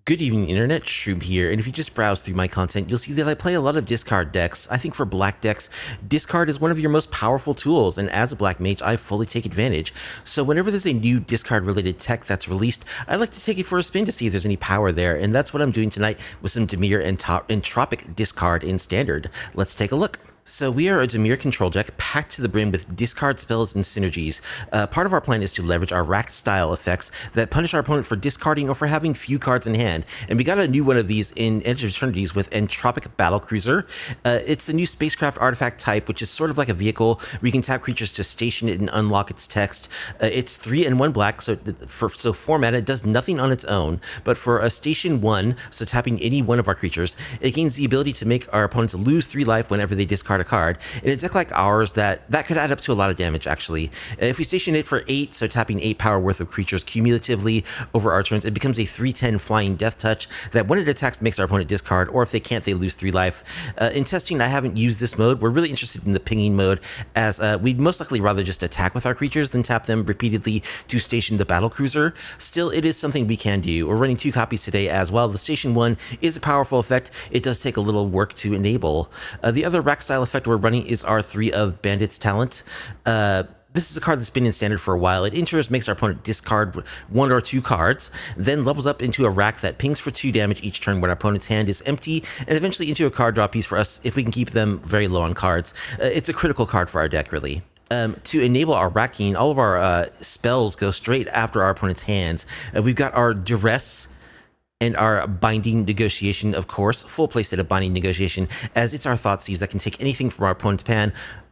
Good evening, Internet. Shroom here, and if you just browse through my content, you'll see that I play a lot of discard decks. I think for black decks, discard is one of your most powerful tools, and as a black mage, I fully take advantage. So whenever there's a new discard-related tech that's released, I like to take it for a spin to see if there's any power there, and that's what I'm doing tonight with some dimir and Entropic Discard in Standard. Let's take a look. So we are a dimir control deck packed to the brim with discard spells and synergies. Part of our plan is to leverage our rack style effects that punish our opponent for discarding or for having few cards in hand. And we got a new one of these in Edge of Eternities with Entropic Battlecruiser. It's the new Spacecraft artifact type, which is sort of like a vehicle where you can tap creatures to station it and unlock its text. It's 3 and 1 black, so for mana it does nothing on its own. But for a station 1, so tapping any one of our creatures, it gains the ability to make our opponents lose 3 life whenever they discard a card. In a deck like ours, that could add up to a lot of damage, actually. If we station it for 8, so tapping 8 power worth of creatures cumulatively over our turns, it becomes a 3/10 flying death touch that when it attacks makes our opponent discard, or if they can't, they lose 3 life. In testing, I haven't used this mode. We're really interested in the pinging mode, as we'd most likely rather just attack with our creatures than tap them repeatedly to station the Battlecruiser. Still, it is something we can do. We're running 2 copies today as well. The station 1 is a powerful effect. It does take a little work to enable. The other rack style effect we're running is our 3 of Bandit's Talent. This is a card that's been in Standard for a while. It enters, makes our opponent discard 1 or 2 cards, then levels up into a rack that pings for 2 damage each turn when our opponent's hand is empty, and eventually into a card draw piece for us if we can keep them very low on cards. It's a critical card for our deck, really. To enable our racking, all of our spells go straight after our opponent's hands. We've got our Duress and our Binding Negotiation, of course, full playset of Binding Negotiation, as it's our Thoughtseize that can take anything from our opponent's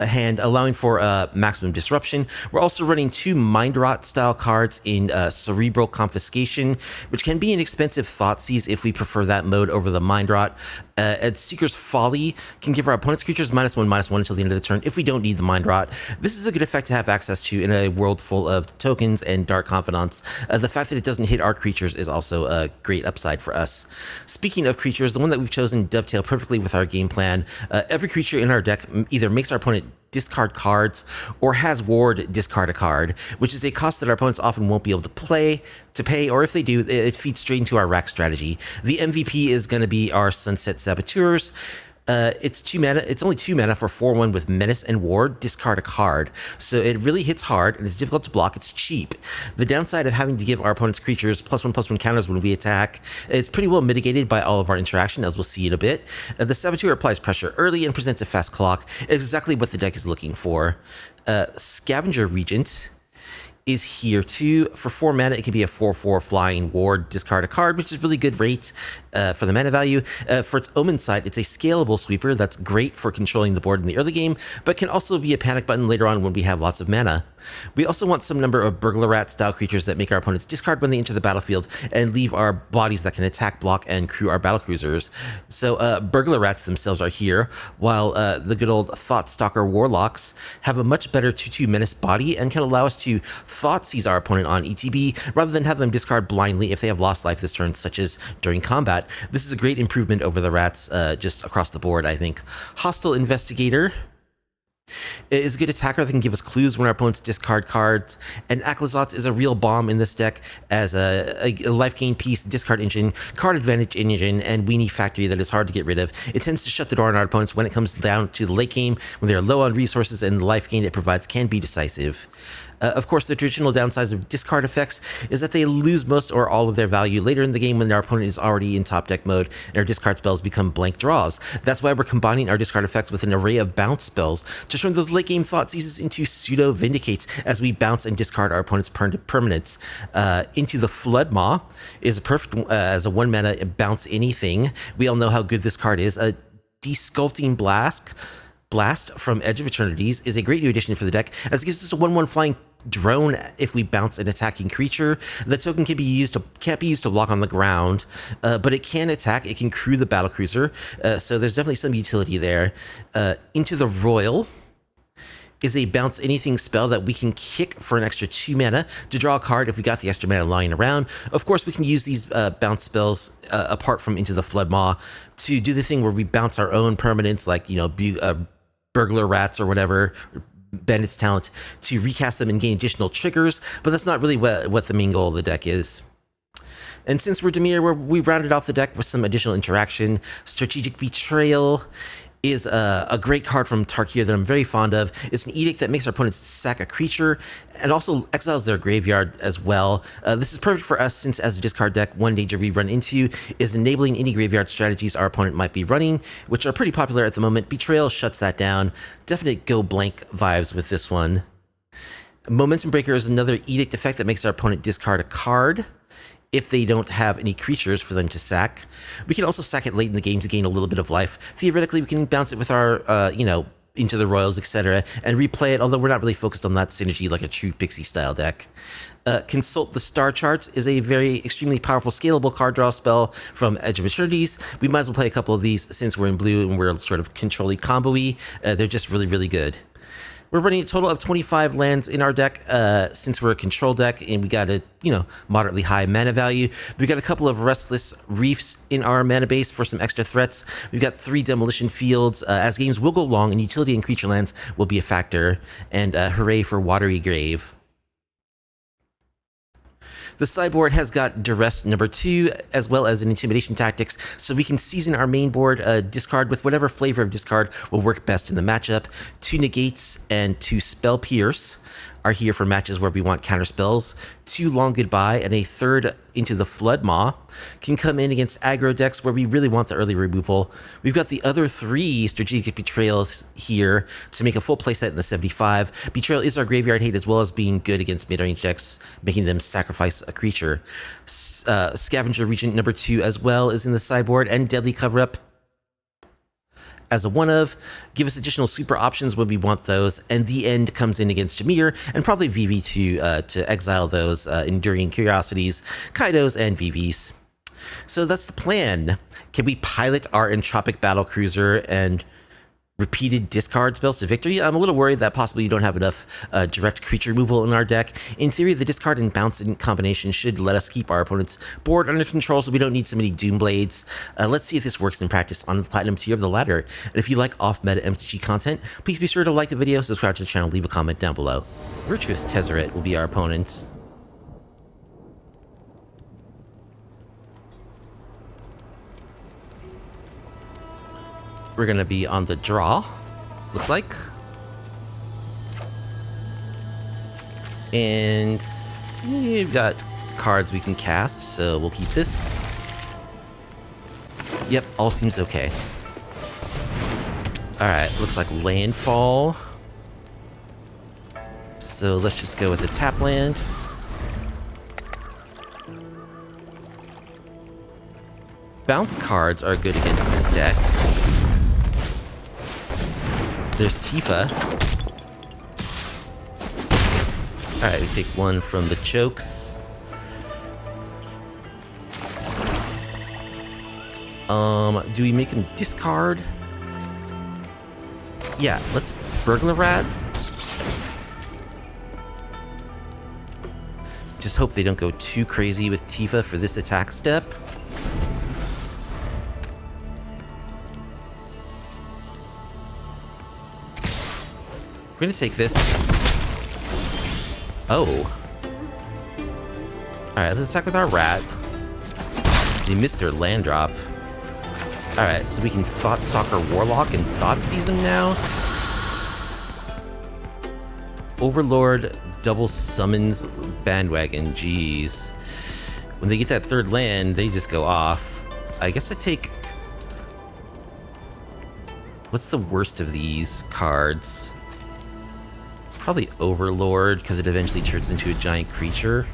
hand, allowing for maximum disruption. We're also running 2 Mind Rot style cards in Cerebral Confiscation, which can be an expensive Thoughtseize if we prefer that mode over the Mind Rot. And Seeker's Folly can give our opponent's creatures -1/-1 until the end of the turn if we don't need the Mind Rot. This is a good effect to have access to in a world full of tokens and Dark Confidants. The fact that it doesn't hit our creatures is also a great upside for us. Speaking of creatures, the one that we've chosen dovetail perfectly with our game plan. Every creature in our deck either makes our opponent discard cards or has ward discard a card, which is a cost that our opponents often won't be able to pay, or if they do, it feeds straight into our rack strategy. The MVP is going to be our Sunset Saboteurs. It's 2 mana. It's only 2 mana for 4/1 with Menace and Ward. Discard a card. So it really hits hard and it's difficult to block. It's cheap. The downside of having to give our opponent's creatures +1/+1 counters when we attack is pretty well mitigated by all of our interaction, as we'll see in a bit. The Saboteur applies pressure early and presents a fast clock. Exactly what the deck is looking for. Scavenger Regent is here too. For 4 mana, it can be a 4/4 flying ward, discard a card, which is really good rate for the mana value. For its Omen side, it's a scalable sweeper that's great for controlling the board in the early game, but can also be a panic button later on when we have lots of mana. We also want some number of Burglar Rat style creatures that make our opponents discard when they enter the battlefield and leave our bodies that can attack, block, and crew our Battlecruisers. So Burglar Rats themselves are here, while the good old Thoughtstalker Warlocks have a much better 2/2 menace body and can allow us to Thoughtseize our opponent on ETB rather than have them discard blindly if they have lost life this turn, such as during combat. This is a great improvement over the rats just across the board, I think. Hostile Investigator is a good attacker that can give us clues when our opponents discard cards, and Aclazotz is a real bomb in this deck as a life gain piece, discard engine, card advantage engine, and weenie factory that is hard to get rid of. It tends to shut the door on our opponents when it comes down to the late game, when they're low on resources, and the life gain it provides can be decisive. Of course, the traditional downsides of discard effects is that they lose most or all of their value later in the game when our opponent is already in top deck mode and our discard spells become blank draws. That's why we're combining our discard effects with an array of bounce spells to turn those late game Thoughtseizes into pseudo Vindicates as we bounce and discard our opponent's permanents. Into the Flood Maw is a perfect as a 1 mana bounce anything. We all know how good this card is. A Desculpting Blast from Edge of Eternities is a great new addition for the deck, as it gives us a 1/1 flying drone if we bounce an attacking creature. The token can't be used to block on the ground, but it can attack. It can crew the Battlecruiser, so there's definitely some utility there. Into the Royal is a bounce anything spell that we can kick for an extra 2 mana to draw a card if we got the extra mana lying around. Of course, we can use these bounce spells apart from Into the Flood Maw to do the thing where we bounce our own permanents, like, you know, Burglar Rats or whatever, Bandit's Talent, to recast them and gain additional triggers, but that's not really what the main goal of the deck is. And since we're dimir, we rounded off the deck with some additional interaction. Strategic Betrayal is a great card from Tarkir that I'm very fond of. It's an edict that makes our opponents sack a creature and also exiles their graveyard as well. This is perfect for us since as a discard deck, one danger we run into is enabling any graveyard strategies our opponent might be running, which are pretty popular at the moment. Betrayal shuts that down. Definite go blank vibes with this one. Momentum Breaker is another edict effect that makes our opponent discard a card if they don't have any creatures for them to sack. We can also sack it late in the game to gain a little bit of life. Theoretically, we can bounce it with our, Into the Royals, etc., and replay it, although we're not really focused on that synergy like a true Pixie-style deck. Consult the Star Charts is a very extremely powerful scalable card draw spell from Edge of Eternities. We might as well play a couple of these since we're in blue and we're sort of control-y combo-y. They're just really, really good. We're running a total of 25 lands in our deck since we're a control deck and we got a, moderately high mana value. We've got a couple of Restless Reefs in our mana base for some extra threats. We've got 3 Demolition Fields. As games will go long and utility and creature lands will be a factor. And hooray for Watery Grave. The sideboard has got Duress number 2, as well as an Intimidation Tactics, so we can season our main board discard with whatever flavor of discard will work best in the matchup. 2 Negates and 2 Spell Pierce are here for matches where we want counter spells. 2 Long Goodbye and a 3rd Into the Flood Maw can come in against aggro decks where we really want the early removal. We've got the other 3 Strategic Betrayals here to make a full playset in the 75. Betrayal is our graveyard hate as well as being good against mid-range decks, making them sacrifice a creature. Scavenger Regent number 2 as well is in the sideboard, and Deadly Cover-Up as a one-of. Give us additional super options when we want those, and the end comes in against Dimir, and probably VV to exile those Enduring Curiosities, Kaidos, and VVs. So that's the plan. Can we pilot our Entropic Battlecruiser and repeated discard spells to victory? I'm a little worried that possibly you don't have enough direct creature removal in our deck. In theory, the discard and bounce in combination should let us keep our opponent's board under control so we don't need so many Doomblades. Let's see if this works in practice on the Platinum tier of the ladder. And if you like off-meta MTG content, please be sure to like the video, subscribe to the channel, leave a comment down below. Virtuous Tezzeret will be our opponent. We're going to be on the draw, looks like. And we've got cards we can cast, so we'll keep this. Yep, all seems okay. Alright, looks like landfall. So let's just go with the tap land. Bounce cards are good against this deck. There's Tifa. Alright, we take one from the chokes. Do we make him discard? Yeah, let's Burglar Rat. Just hope they don't go too crazy with Tifa for this attack step. We're gonna take this. Oh. Alright, let's attack with our rat. They missed their land drop. Alright, so we can Thoughtstalker Warlock and Thoughtseize him now. Overlord double summons bandwagon. Jeez. When they get that 3rd land, they just go off. I guess I take... What's the worst of these cards? Probably Overlord, because it eventually turns into a giant creature.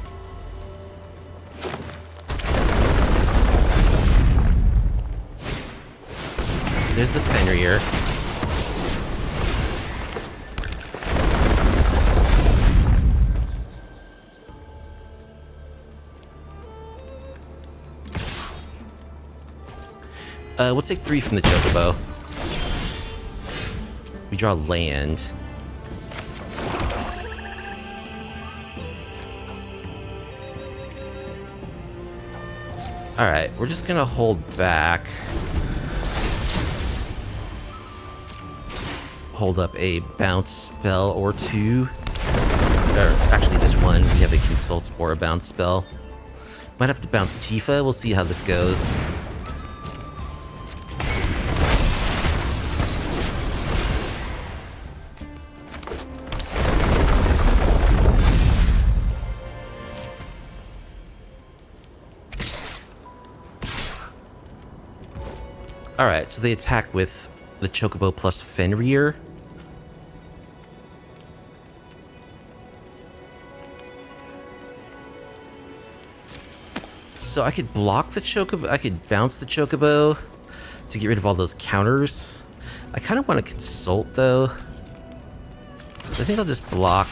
There's the Fenrir. We'll take 3 from the Chocobo. We draw land. Alright, we're just gonna hold back. Hold up a bounce spell or 2. Or actually just 1. We have a consult or a bounce spell. Might have to bounce Tifa. We'll see how this goes. Alright, so they attack with the Chocobo plus Fenrir. So I could block the Chocobo, I could bounce the Chocobo to get rid of all those counters. I kind of want to consult though. So I think I'll just block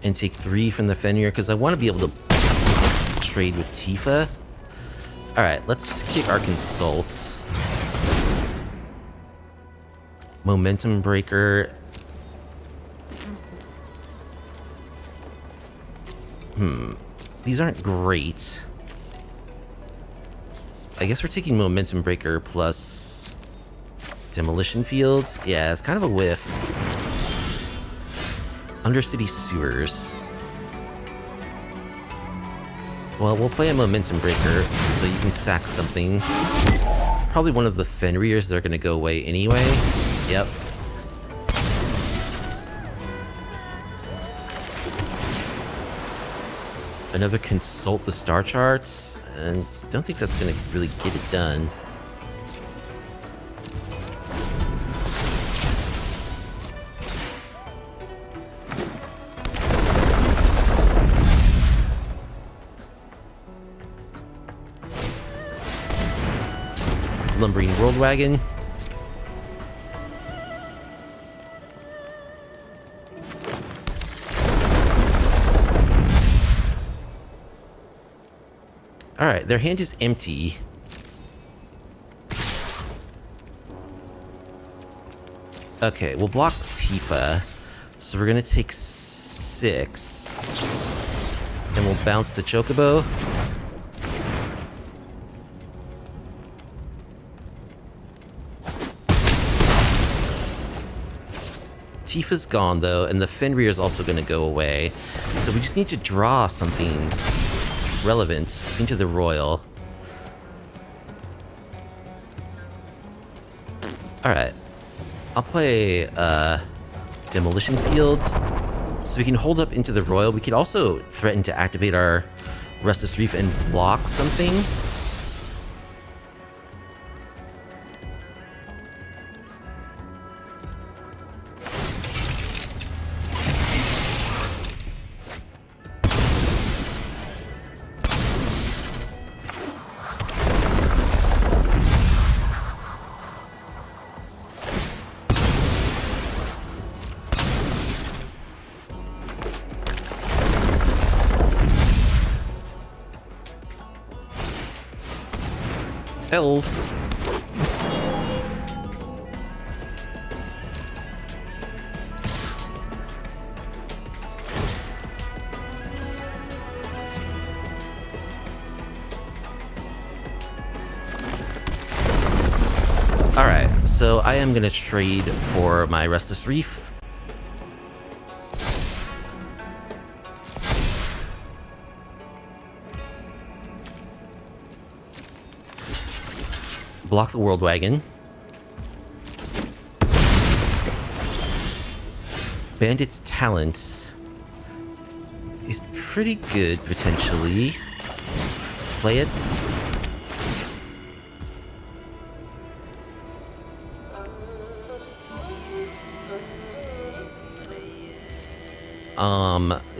and take 3 from the Fenrir because I want to be able to trade with Tifa. Alright, let's just kick our consult. Momentum breaker. These aren't great. I guess we're taking momentum breaker plus demolition field. Yeah, it's kind of a whiff. Undercity sewers. Well, we'll play a momentum breaker so you can sack something. Probably one of the Fenrirs that are going to go away anyway. Yep. Another consult the star charts, and don't think that's going to really get it done. Lumbering World Wagon. Alright, their hand is empty. Okay, we'll block Tifa. So we're gonna take 6. And we'll bounce the Chocobo. Tifa's gone though, and the Fenrir is also gonna go away. So we just need to draw something relevant into the Royal. Alright. I'll play Demolition Field. So we can hold up into the Royal. We could also threaten to activate our Restless Reef and block something. Elves. Alright, so I am gonna trade for my Restless Reef. Block the World Wagon. Bandit's Talent is pretty good, potentially. Let's play it.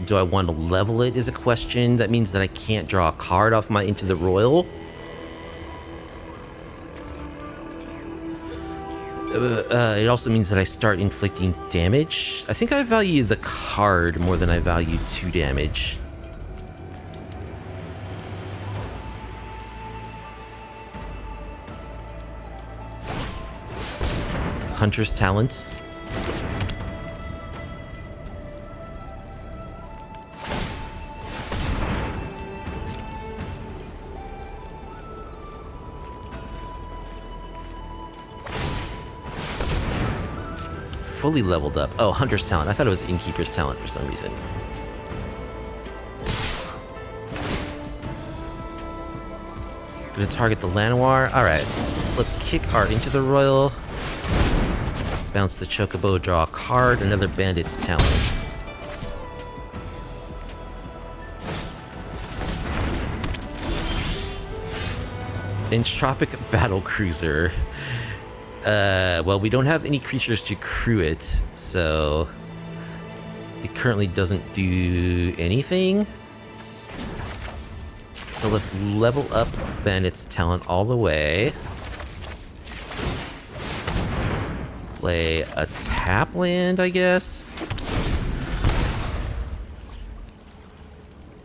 Do I want to level it is a question. That means that I can't draw a card off my Into the Royal. It also means that I start inflicting damage. I think I value the card more than I value 2 damage. Hunter's Talent. Fully leveled up. Oh, Hunter's Talent. I thought it was Innkeeper's Talent for some reason. Gonna target the Lanoir. Alright, let's kick our Into the Royal. Bounce the Chocobo, draw a card, another Bandit's Talent. Entropic Battlecruiser. Well, we don't have any creatures to crew it, so it currently doesn't do anything. So let's level up Bandit's Talent all the way. Play a tap land, I guess.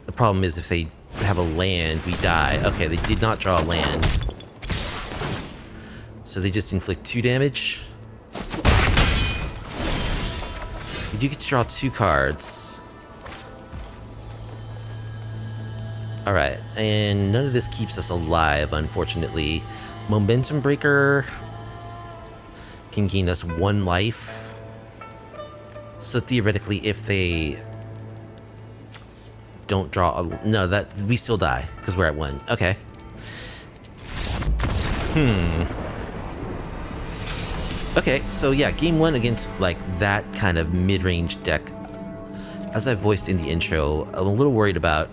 The problem is if they have a land, we die. Okay, they did not draw a land. So they just inflict 2 damage. You do get to draw 2 cards. Alright, and none of this keeps us alive, unfortunately. Momentum Breaker can gain us 1 life. So theoretically, if they don't draw a... No, that we still die, because we're at 1. Okay. Okay, so yeah, game 1 against, like, that kind of mid-range deck. As I voiced in the intro, I'm a little worried about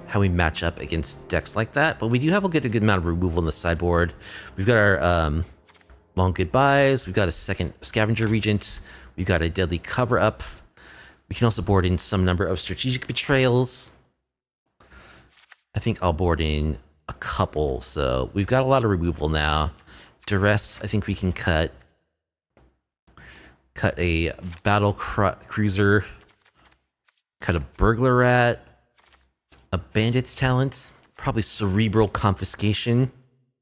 how we match up against decks like that, but we do have a good amount of removal in the sideboard. We've got our long goodbyes, we've got a second Scavenger Regent, we've got a Deadly Cover-Up. We can also board in some number of Strategic Betrayals. I think I'll board in a couple, so we've got a lot of removal now. Duress, I think we can cut a Battle Cruiser, cut a Burglar Rat, a Bandit's Talent, probably Cerebral Confiscation.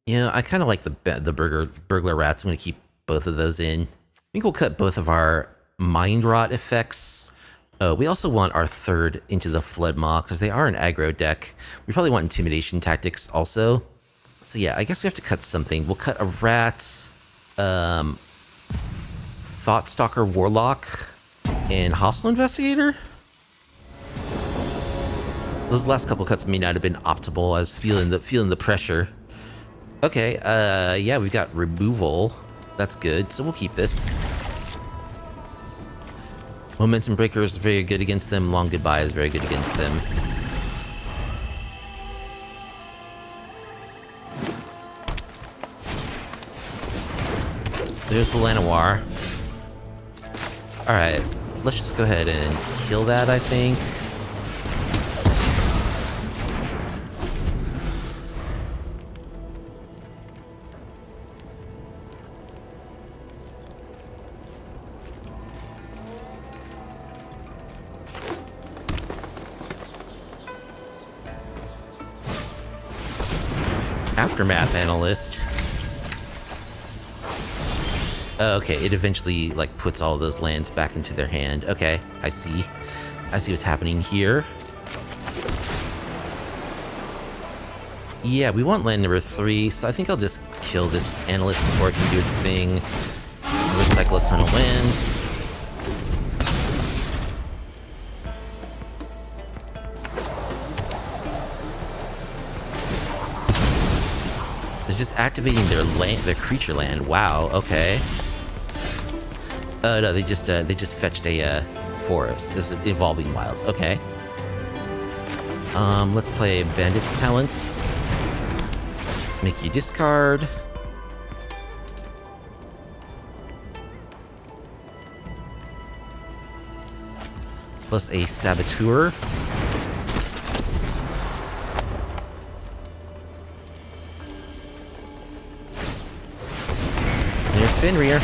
Yeah, I kind of like the Burglar Rats. I'm going to keep both of those in. I think we'll cut both of our Mind Rot effects. We also want our third Into the Flood Maw, because they are an aggro deck. We probably want Intimidation Tactics also. So yeah, I guess we have to cut something. We'll cut a Rat, Thoughtstalker Warlock, and Hostile Investigator. Those last couple cuts may not have been optimal. I was feeling the pressure. Okay, yeah, we've got removal. That's good, so we'll keep this. Momentum Breaker is very good against them. Long Goodbye is very good against them. There's the Lanoir. Alright, let's just go ahead and kill that, I think. Aftermath Analyst. Oh, okay, it eventually, like, puts all those lands back into their hand. Okay, I see. I see what's happening here. Yeah, we want land number 3, so I think I'll just kill this Analyst before it can do its thing. Recycle a ton of lands. They're just activating their creature land. Wow, okay. No, they just fetched a forest. This is Evolving Wilds. Okay. Let's play Bandit's Talents. Make you discard. Plus a Saboteur. There's Fenrir.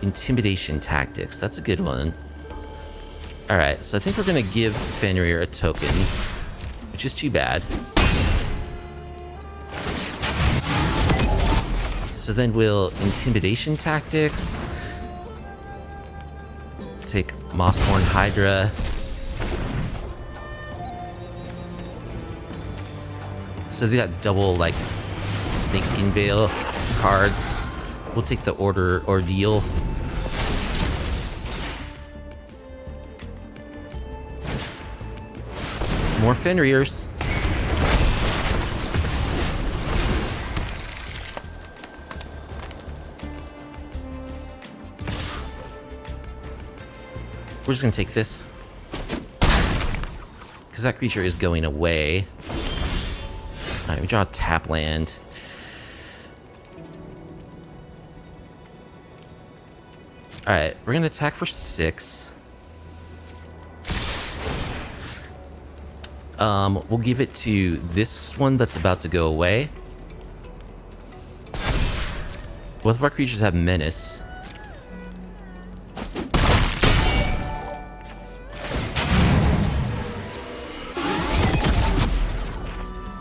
Intimidation Tactics. That's a good one. Alright, so I think we're going to give Fenrir a token, which is too bad. So then we'll Intimidation Tactics. Take Mossborn Hydra. So they got double, like, Snakeskin Veil cards. We'll take the More Fenrir's. We're just gonna take this. Because that creature is going away. Alright, we draw a tap land. Alright, we're gonna attack for 6. We'll give it to this one that's about to go away. Both of our creatures have menace.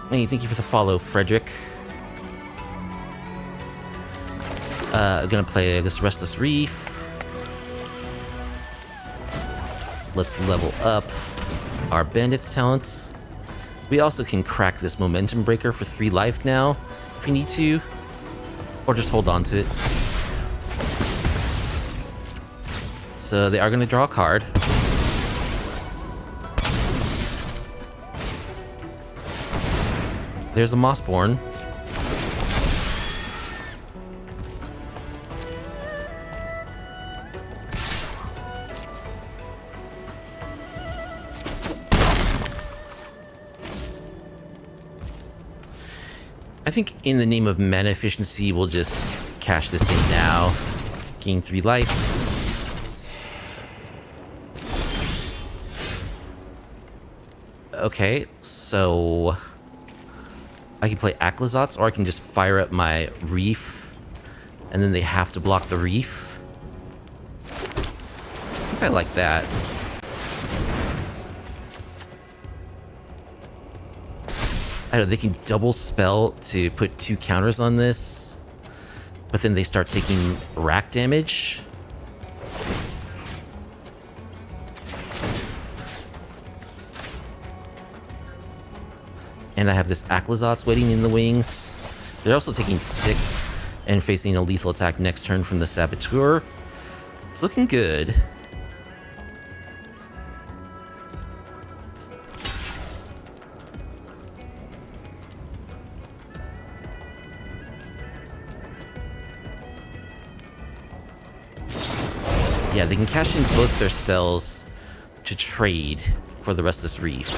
Hey, thank you for the follow, Frederick. I'm gonna play this Restless Reef. Let's level up our Bandit's talents. We also can crack this Momentum Breaker for 3 life now, if we need to. Or just hold on to it. So they are gonna draw a card. There's a Mossborn. I think in the name of mana efficiency, we'll just cash this in now. Gain 3 life. Okay, so I can play Acklazotz, or I can just fire up my Reef, and then they have to block the Reef. I think I like that. I don't know, they can double spell to put 2 counters on this, but then they start taking rack damage. And I have this Acklazotz waiting in the wings. They're also taking 6 and facing a lethal attack next turn from the Saboteur. It's looking good. Yeah, they can cash in both their spells to trade for the Restless Reef.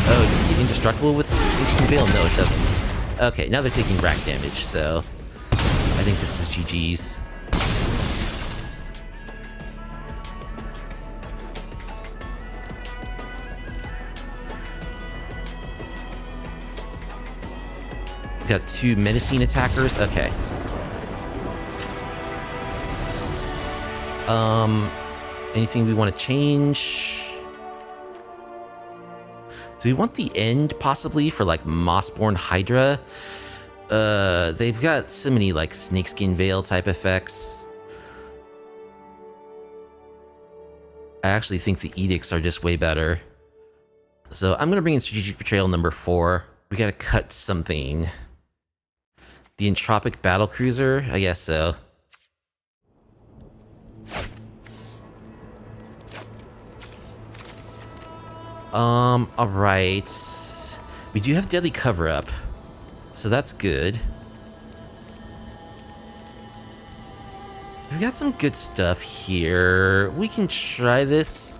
Oh, does it get indestructible with Instant Veil? No, it doesn't. Okay, now they're taking rack damage, so I think this is GG's. We got 2 menacing attackers. Okay. Anything we want to change? Do we want the end possibly for like Mossborn Hydra? They've got so many like Snakeskin Veil type effects. I actually think the edicts are just way better. So I'm gonna bring in Strategic Betrayal number 4. We gotta cut something. The Entropic Battlecruiser? I guess so. Alright. We do have Deadly Cover-Up, so that's good. We've got some good stuff here. We can try this.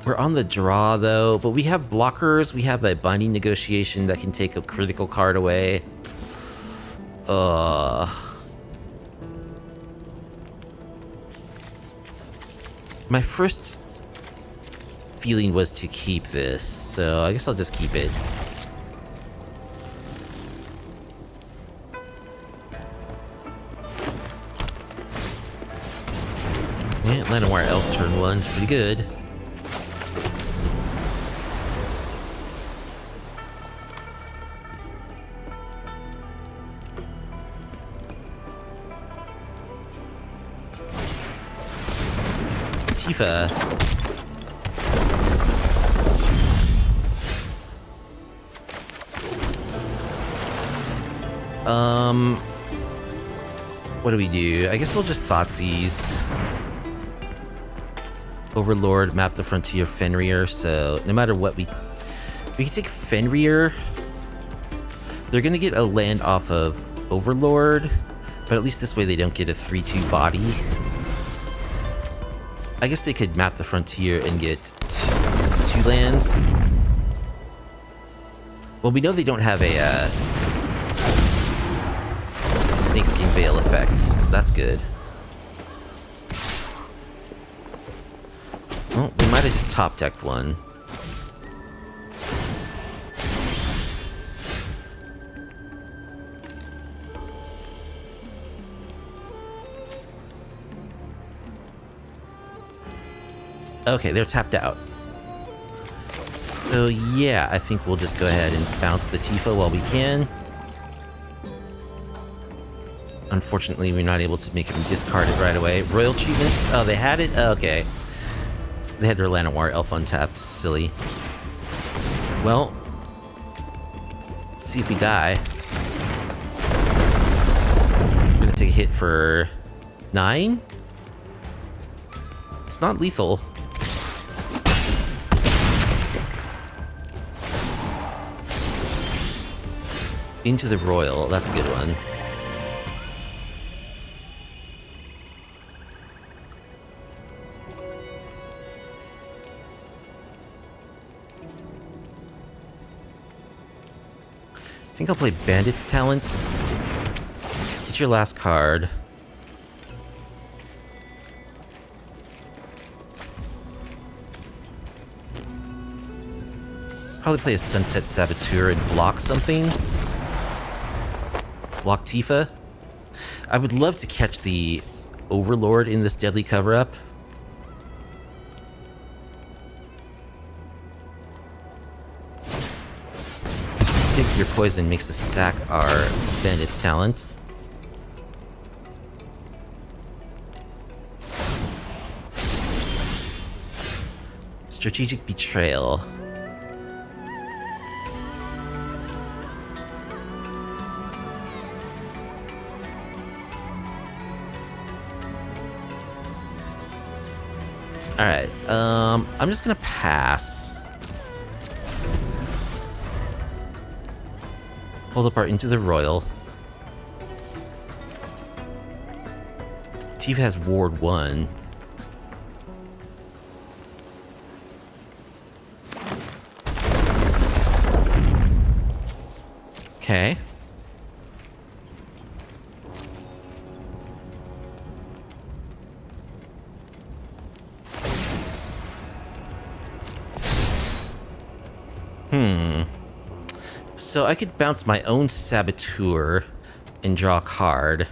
We're on the draw, though, but we have blockers. We have a Binding Negotiation that can take a critical card away. My first feeling was to keep this, so I guess I'll just keep it. Yeah, Llanowar Elf turn 1's pretty good. Tifa. What do we do? I guess we'll just Thoughtseize. Overlord, map the frontier, Fenrir, so no matter what we can take Fenrir. They're gonna get a land off of Overlord, but at least this way they don't get a 3/2 body. I guess they could map the frontier and get 2 lands. Well, we know they don't have a Snakeskin Veil effect. That's good. Well, we might have just top-decked one. Okay, they're tapped out. So yeah, I think we'll just go ahead and bounce the Tifa while we can. Unfortunately, we're not able to make him discard it right away. Royal Achievements? Oh, they had it? Okay. They had their Llanowar Elf untapped. Silly. Well, let's see if we die. We're gonna take a hit for 9? It's not lethal. Into the Royal. That's a good one. I think I'll play Bandit's Talent. Get your last card. Probably play a Sunset Saboteur and block something. Block Tifa. I would love to catch the Overlord in this deadly cover-up. Take your poison makes us sack our Bandit's Talents. Strategic Betrayal. Alright, I'm just gonna pass. Hold apart into the Royal. Tifa has Ward 1. Okay. So I could bounce my own Saboteur and draw a card.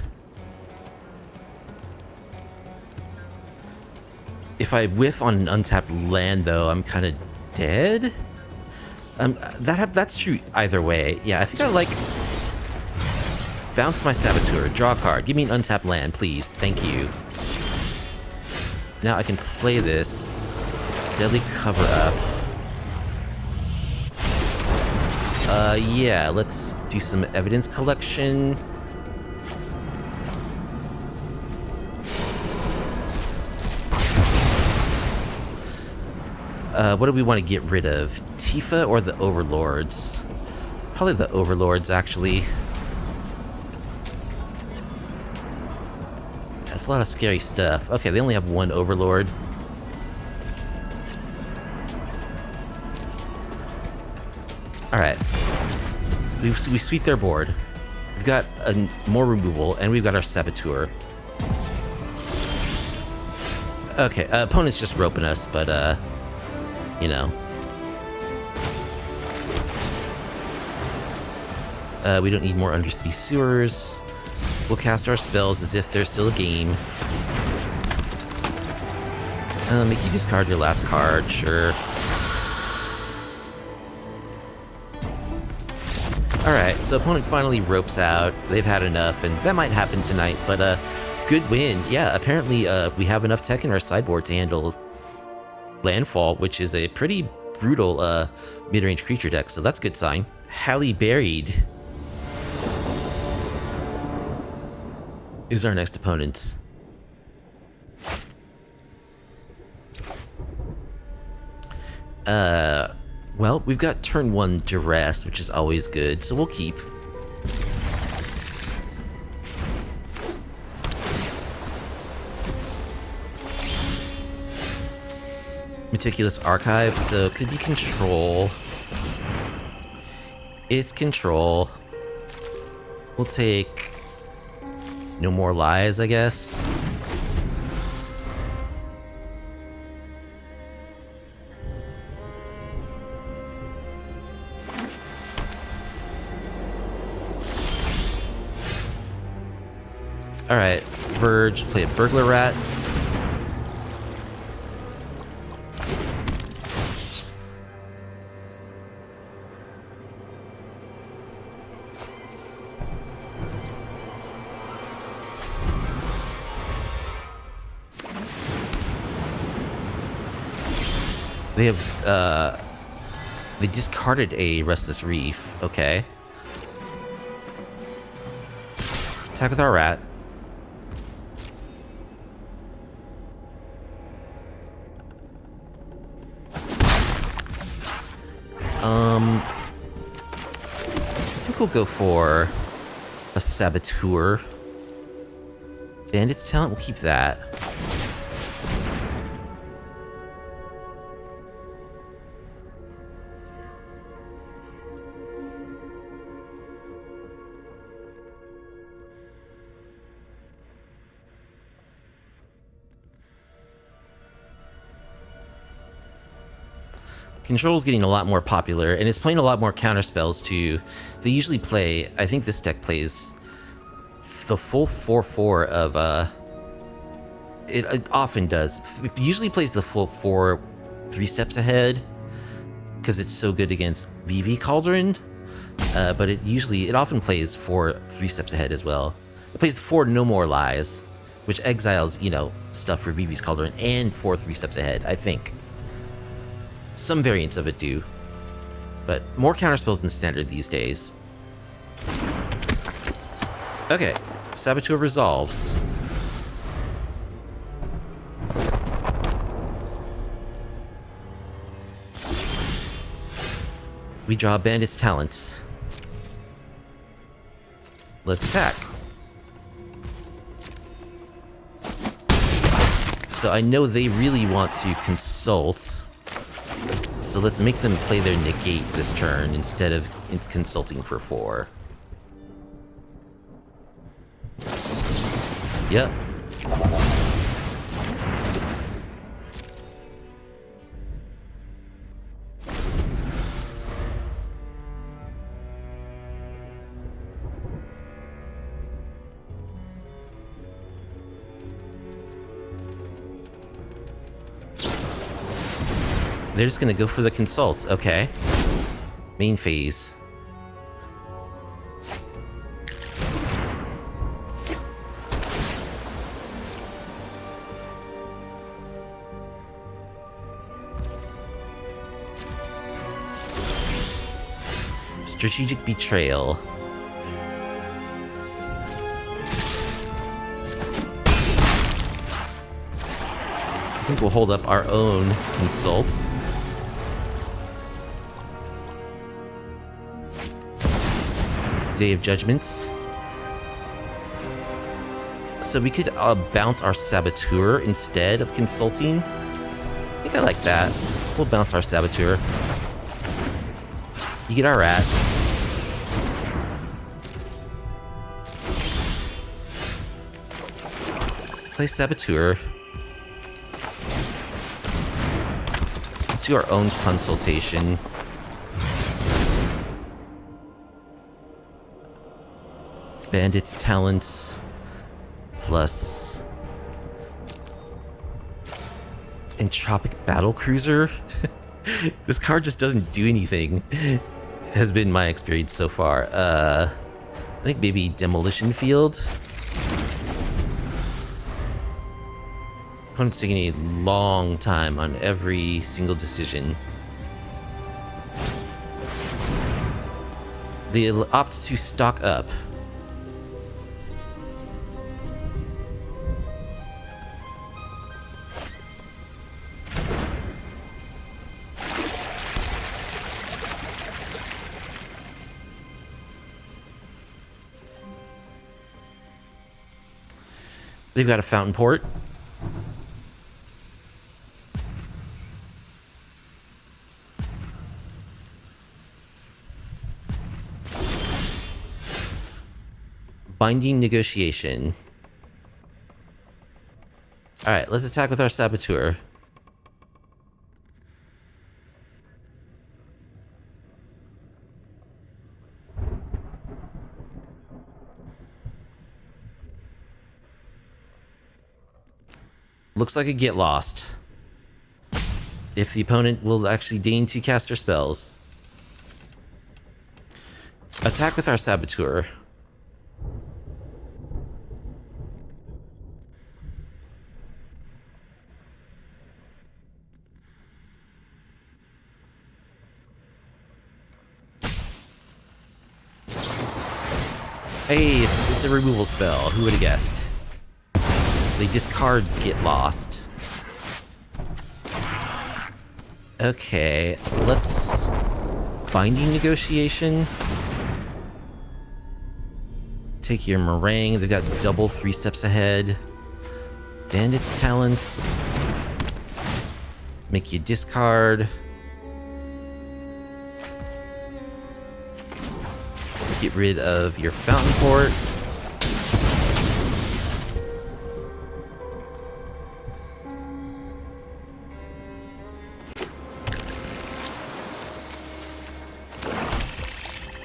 If I whiff on an untapped land, though, I'm kind of dead. That's true either way. Yeah, I think I like... Bounce my Saboteur, draw a card. Give me an untapped land, please. Thank you. Now I can play this. Deadly Cover-Up. Yeah, let's do some evidence collection. What do we want to get rid of? Tifa or the Overlords? Probably the Overlords, actually. That's a lot of scary stuff. Okay, they only have one Overlord. Alright. We sweep their board. We've got more removal, and we've got our Saboteur. Okay, opponent's just roping us, but, you know. We don't need more Undercity Sewers. We'll cast our spells as if there's still a game. Make you discard your last card, sure. Alright, so opponent finally ropes out. They've had enough, and that might happen tonight, but good win. Yeah, apparently we have enough tech in our sideboard to handle Landfall, which is a pretty brutal mid-range creature deck, so that's a good sign. Halle Buried. is our next opponent. Well, we've got turn 1 duress, which is always good, so we'll keep. Meticulous Archive, so it could be control. It's control. We'll take No More Lies, I guess. Alright, Verge, play a Burglar Rat. They have, they discarded a Restless Reef. Okay. Attack with our rat. I think we'll go for a Saboteur. Bandit's Talent, we'll keep that. Control's getting a lot more popular, and it's playing a lot more counterspells too. They usually play, I think this deck plays the full 4/4 of, it often does. It usually plays the full 4 3 steps ahead, because it's so good against VV Cauldron, but it often plays 4 3 steps ahead as well. It plays the 4 No More Lies, which exiles, you know, stuff for VV's Cauldron, and 4 3 steps ahead, I think. Some variants of it do, but more counterspells than standard these days. Okay, Saboteur resolves. We draw Bandit's Talent. Let's attack. So I know they really want to consult. So let's make them play their negate this turn instead of consulting for 4. Yep. They're just gonna go for the consult. Okay. Main phase. Strategic Betrayal. I think we'll hold up our own consults. Day of Judgments. So we could bounce our Saboteur instead of consulting. I think I like that. We'll bounce our Saboteur. You get our rat. Let's play Saboteur. Let's do our own consultation. Bandit's Talents plus Entropic Battlecruiser. This card just doesn't do anything, has been my experience so far. I think maybe Demolition Field. Opponent's taking a long time on every single decision. They opt to stock up. They've got a fountain port. Binding negotiation. Alright, let's attack with our saboteur. Looks like a get lost. If the opponent will actually deign to cast their spells. Attack with our saboteur. Hey, it's a removal spell. Who would have guessed? They discard Get Lost. Okay, let's... Binding Negotiation. Take your Meringue. They've got double 3 steps ahead. Bandit's Talents. Make you discard. Get rid of your Fountain Port.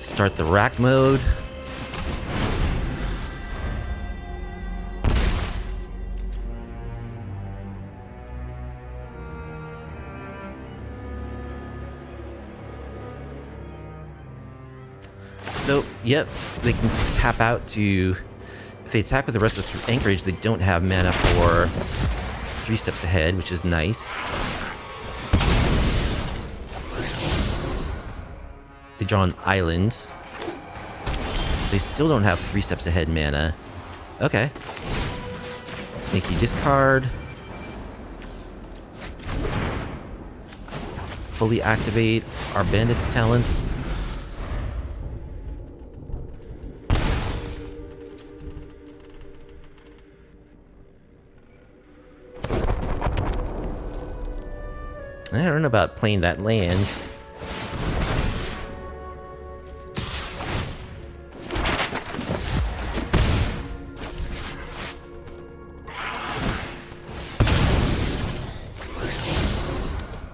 Start the rack mode. So, yep, they can tap out to... If they attack with the Restless Anchorage, they don't have mana for 3 steps ahead, which is nice. They draw an island. They still don't have 3 steps ahead mana. Okay. Make you discard. Fully activate our Bandit's Talents. I don't know about playing that land.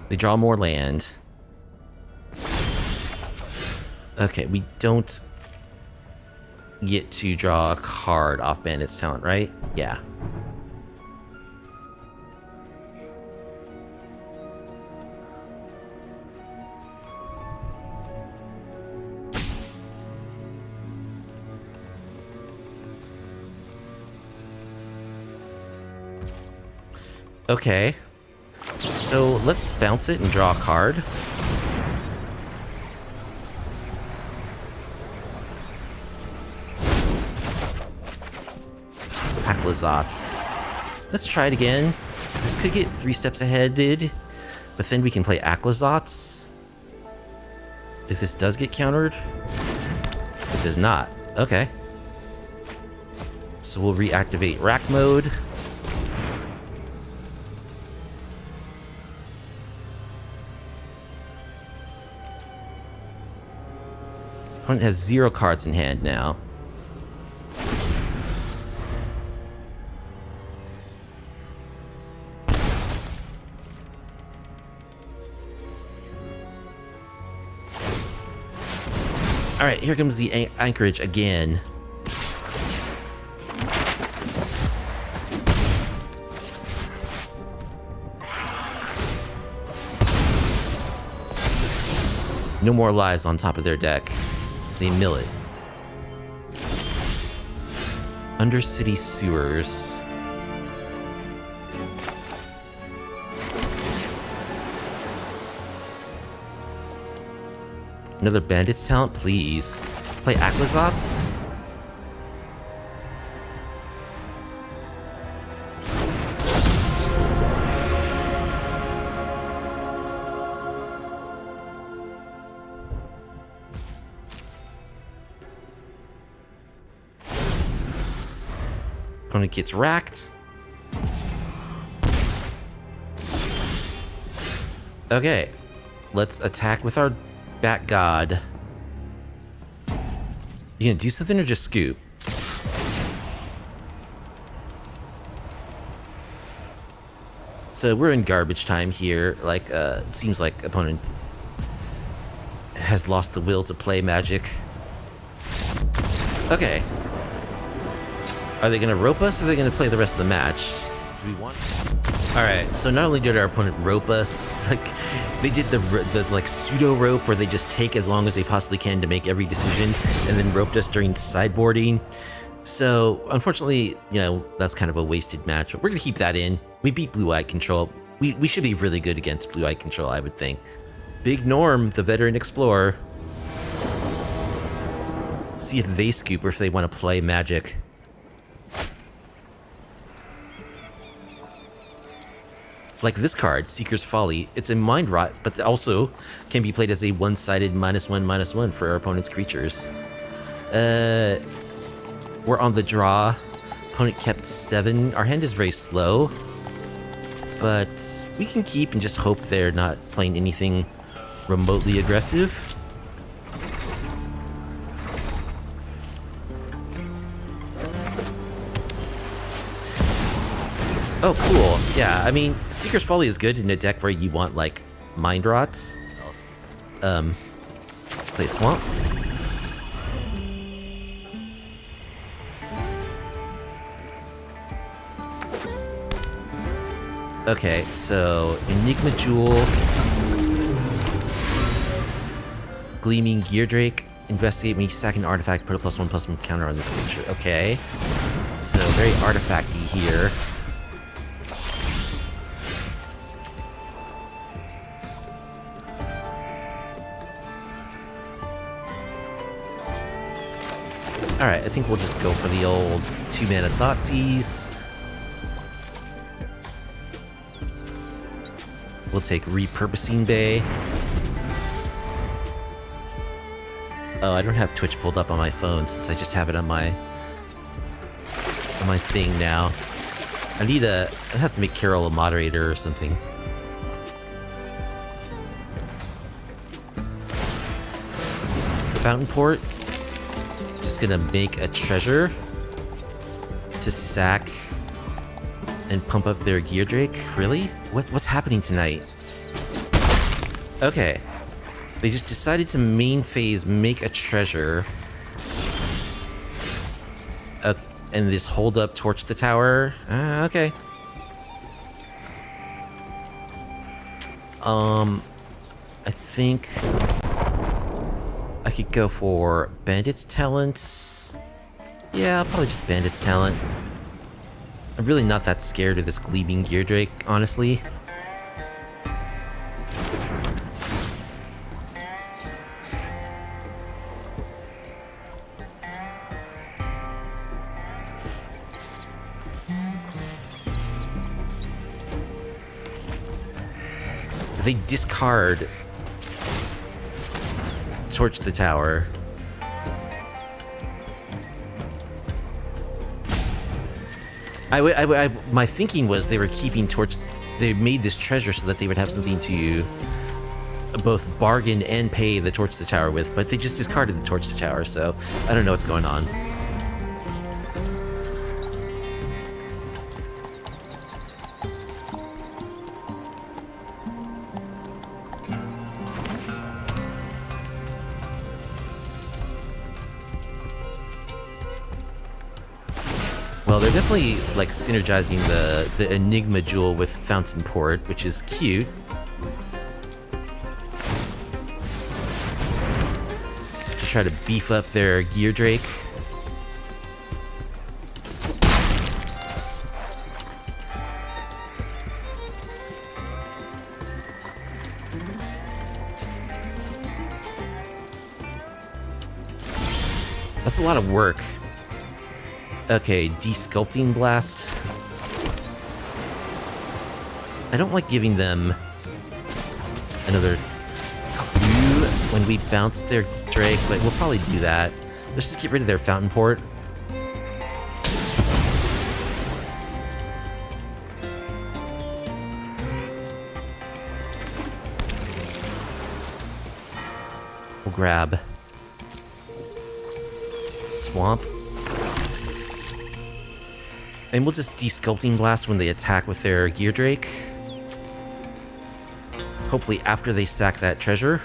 They draw more land. Okay, we don't get to draw a card off Bandit's Talent, right? Yeah. Okay. So let's bounce it and draw a card. Acklazotz. Let's try it again. This could get 3 steps ahead, but then we can play Acklazotz. If this does get countered. It does not. Okay. So we'll reactivate rack mode. Opponent has 0 cards in hand now. Alright, here comes the anchorage again. No more lies on top of their deck. They mill it. Undercity Sewers. Another Bandit's Talent, please. Play Acklazotz. Opponent gets racked. Okay, let's attack with our Bat God. You gonna do something or just scoop? So we're in garbage time here. Like, it seems like opponent has lost the will to play Magic. Okay. Are they gonna rope us or are they gonna play the rest of the match? Do we want... Alright, so not only did our opponent rope us, like, they did the like pseudo rope where they just take as long as they possibly can to make every decision, and then roped us during sideboarding. So, unfortunately, you know, that's kind of a wasted match, but we're gonna keep that in. We beat Blue-Eye Control. We should be really good against Blue-Eye Control, I would think. Big Norm, the veteran explorer. Let's see if they scoop or if they want to play Magic. Like this card, Seeker's Folly. It's a Mind Rot, but also can be played as a one-sided -1/-1 for our opponent's creatures. We're on the draw. Opponent kept 7. Our hand is very slow, but we can keep and just hope they're not playing anything remotely aggressive. Oh, cool. Yeah, I mean, Seeker's Folly is good in a deck where you want, like, Mind Rots. Play Swamp. Okay, so Enigma Jewel, Gleaming Geardrake, investigate me, sack an artifact, put a +1/+1 counter on this creature. Okay, so very artifacty here. Alright, I think we'll just go for the old 2-mana Thoughtseize. We'll take Repurposing Bay. Oh, I don't have Twitch pulled up on my phone since I just have it on my thing now. I have to make Carol a moderator or something. Fountain Port. Just gonna make a treasure to sack and pump up their Geardrake. Really? What's happening tonight? Okay. They just decided to main phase make a treasure. And just hold up, torch the tower. Okay. I think I could go for Bandit's Talent. Yeah, I'll probably just Bandit's Talent. I'm really not that scared of this Gleaming Geardrake, honestly. They discard Torch the Tower. My thinking was they were keeping Torch... They made this treasure so that they would have something to both bargain and pay the Torch the Tower with, but they just discarded the Torch the Tower, so I don't know what's going on. Well, they're definitely, like, synergizing the Enigma Jewel with Fountain Port, which is cute. To try to beef up their Geardrake. That's a lot of work. Okay, Desculpting Blast. I don't like giving them another clue when we bounce their Drake, but we'll probably do that. Let's just get rid of their Fountain Port. grab Swamp. And we'll just de-sculpting blast when they attack with their Gear Drake. Hopefully after they sack that treasure.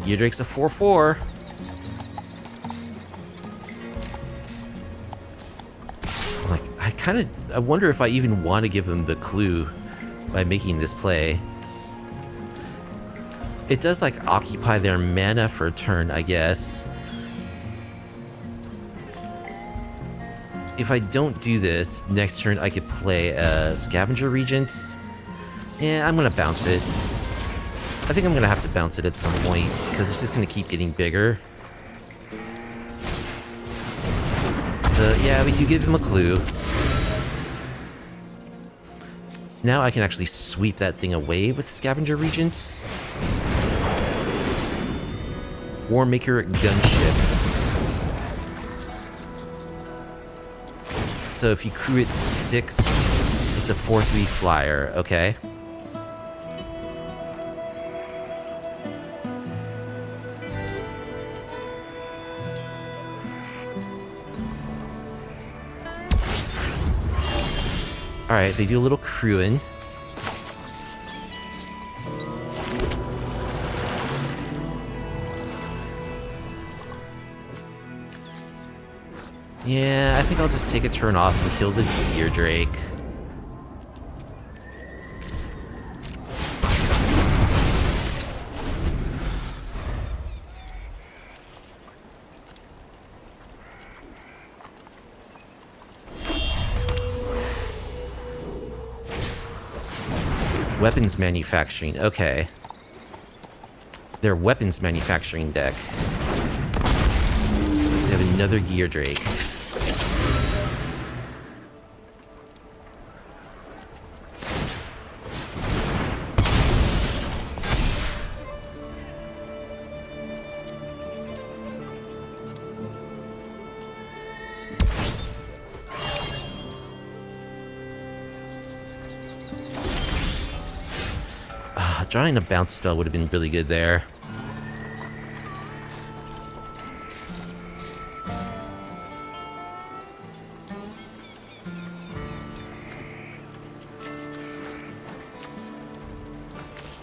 Gear Drake's a 4/4. Like, I wonder if I even want to give him the clue by making this play. It does, like, occupy their mana for a turn, I guess. If I don't do this, next turn I could play a Scavenger Regent. Yeah, I'm gonna bounce it. I think I'm gonna have to bounce it at some point, because it's just gonna keep getting bigger. So, yeah, we do give him a clue. Now I can actually sweep that thing away with Scavenger Regents. Warmaker Gunship. So if you crew it 6, it's a 4/3 flyer, okay? Alright, they do a little crewing. Yeah, I think I'll just take a turn off and kill the Gear Drake. Weapons manufacturing, okay. Their weapons manufacturing deck. They have another Gear Drake. Drawing a bounce spell would have been really good there.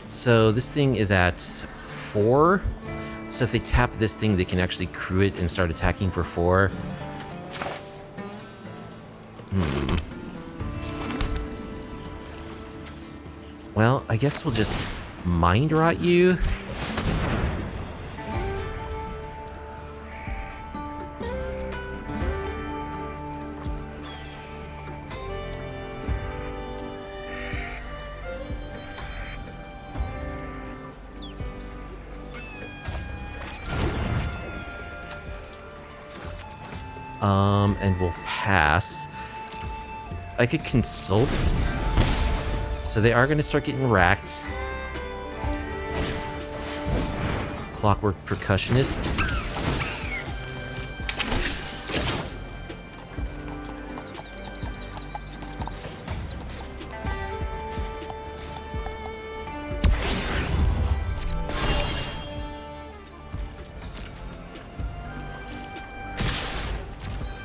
So this thing is at 4. So if they tap this thing, they can actually crew it and start attacking for 4. Well, I guess we'll just Mind Rot you. And we'll pass. I could consult. So they are going to start getting racked. Clockwork Percussionist.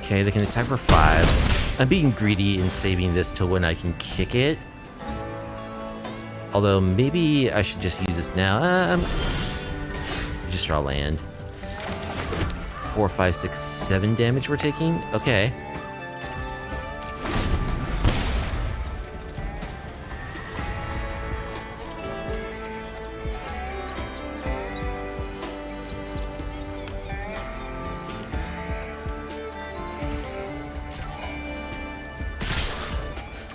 Okay, they can attack for 5. I'm being greedy and saving this till when I can kick it. Although, maybe I should just use this now. Just draw land. 4, 5, 6, 7 damage we're taking? Okay.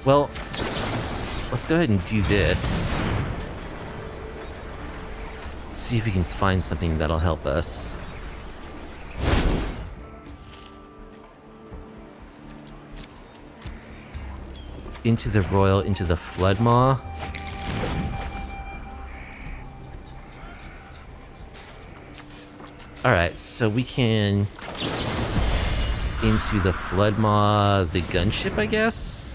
Well, let's go ahead and do this. See if we can find something that'll help us. Into the Royal, into the Floodmaw. Alright, so we can... into the Flood Maw, the gunship, I guess?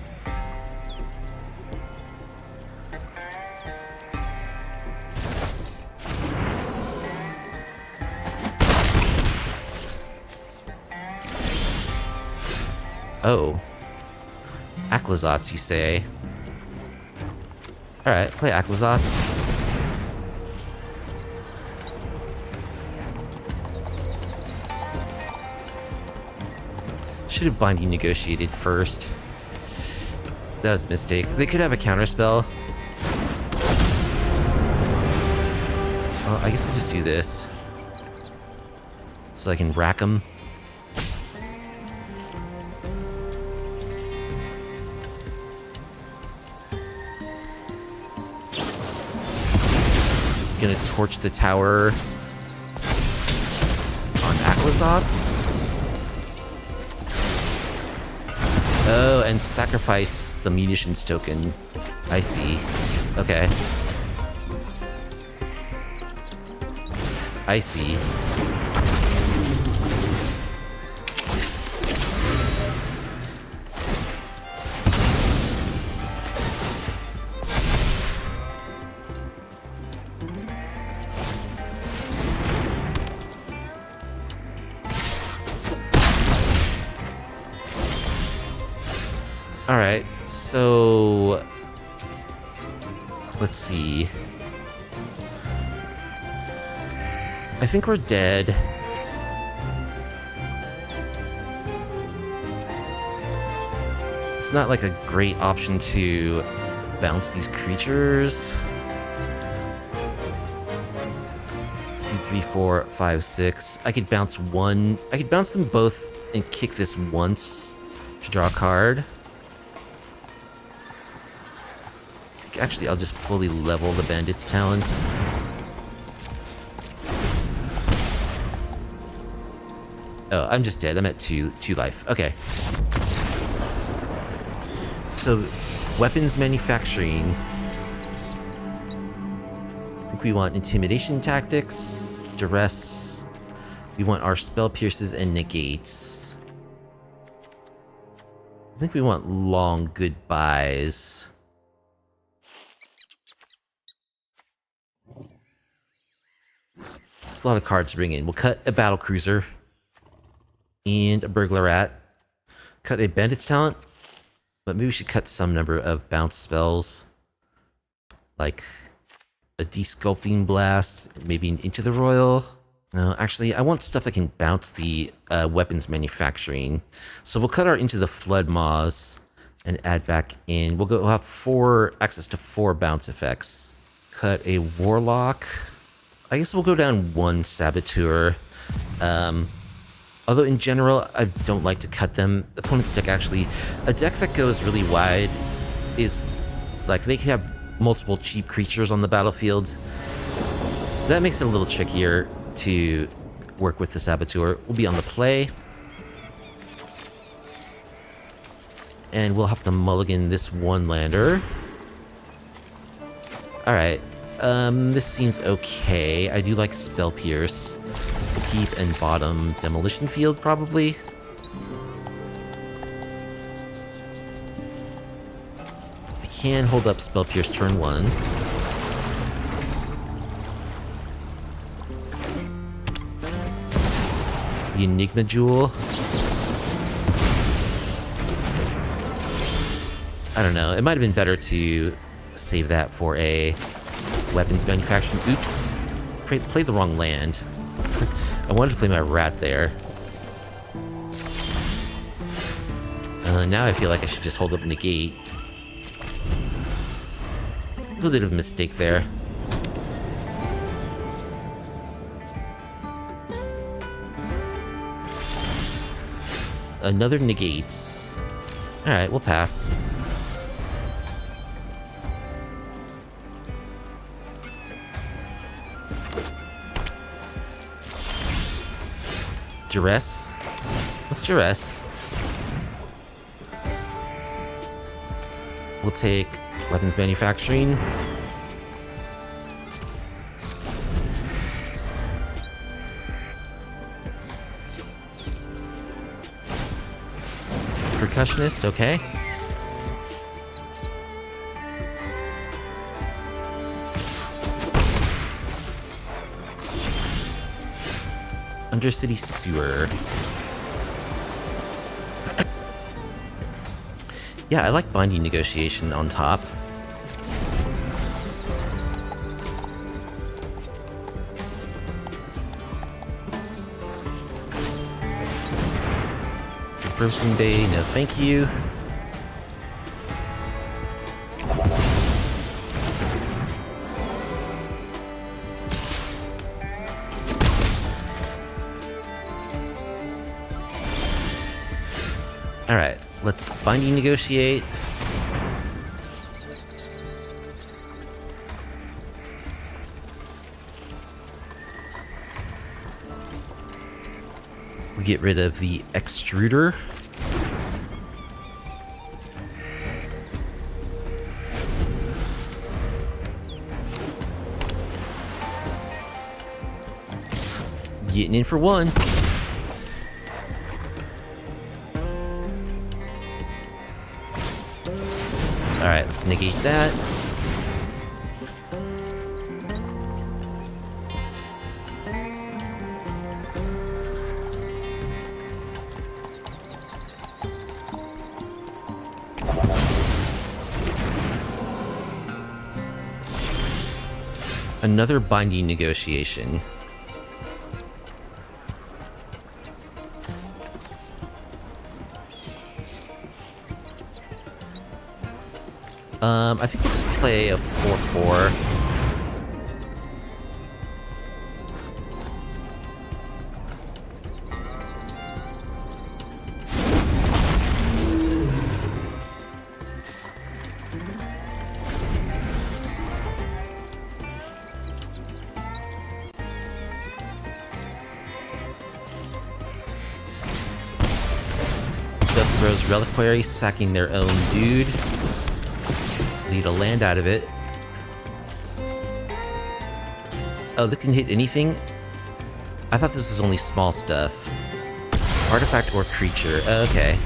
Oh. Acklazotz, you say? Alright, play Acklazotz. Should have binding negotiated first. That was a mistake. They could have a counterspell. Well, I guess I'll just do this. So I can rack them. Gonna torch the tower on Acklazotz. Oh, and sacrifice the munitions token. I see. Okay. I see. Alright, so... let's see. I think we're dead. It's not like a great option to bounce these creatures. 2, 3, 4, 5, 6. I could bounce one. I could bounce them both and kick this once to draw a card. Actually, I'll just fully level the bandit's talents. Oh, I'm just dead. I'm at 2 life. Okay. So, weapons manufacturing. I think we want intimidation tactics, duress. We want our spell pierces and negates. I think we want long goodbyes. It's a lot of cards to bring in. We'll cut a Battlecruiser and a Burglar Rat. Cut a Bandit's Talent, but maybe we should cut some number of bounce spells, like a Desculpting Blast, maybe an Into the Royal. No, actually, I want stuff that can bounce the weapons manufacturing. So we'll cut our Into the Flood Maws and add back in. We'll have access to 4 bounce effects. Cut a Warlock. I guess we'll go down 1 Saboteur. Although in general, I don't like to cut them. Opponent's deck actually, a deck that goes really wide is like they can have multiple cheap creatures on the battlefield. That makes it a little trickier to work with the Saboteur. We'll be on the play. And we'll have to mulligan this 1 lander. Alright. This seems okay. I do like Spell Pierce. Keep and bottom Demolition Field, probably. I can hold up Spell Pierce turn 1. The Enigma Jewel. I don't know. It might have been better to save that for a weapons manufacturing. Oops. Play the wrong land. I wanted to play my rat there. Now I feel like I should just hold up negate. A little bit of a mistake there. Another negate. Alright, we'll pass. Duress? What's Duress? We'll take weapons manufacturing. Percussionist, okay. Undercity Sewer. Yeah, I like Binding Negotiation on top. Roasting Bay, no thank you. Alright, let's Binding Negotiate. We get rid of the Extruder. Getting in for one. Alright, let's negate that. Another Binding Negotiation. I think we'll just play a 4/4. Death Throws Reliquary, sacking their own dude. Need a land out of it. Oh, this can hit anything? I thought this was only small stuff. Artifact or creature. Okay.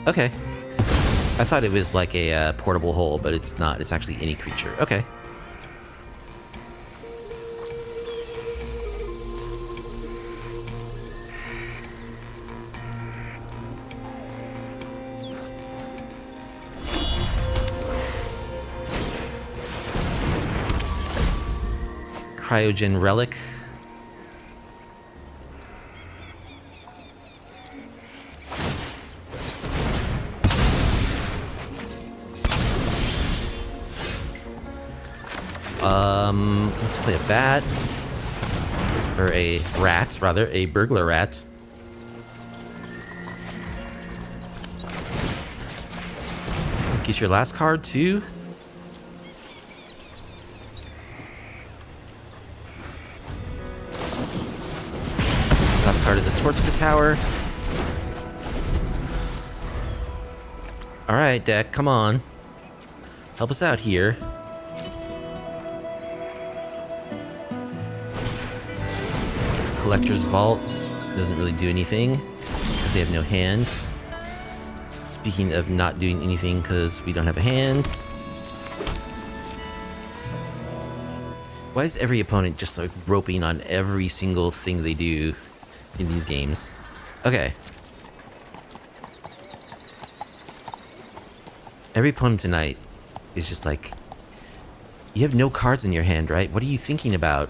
Okay. I thought it was like a portable hole, but it's not. It's actually any creature. Okay. Cryogen Relic. Let's play a bat. Or a rat, rather. A burglar rat. Get your last card, too. Last card is a Torch the Tower. Alright, deck, come on. Help us out here. Collector's Vault doesn't really do anything because they have no hands. Speaking of not doing anything because we don't have a hand. Why is every opponent just like roping on every single thing they do in these games? Okay. Every opponent tonight is just like, you have no cards in your hand, right? What are you thinking about?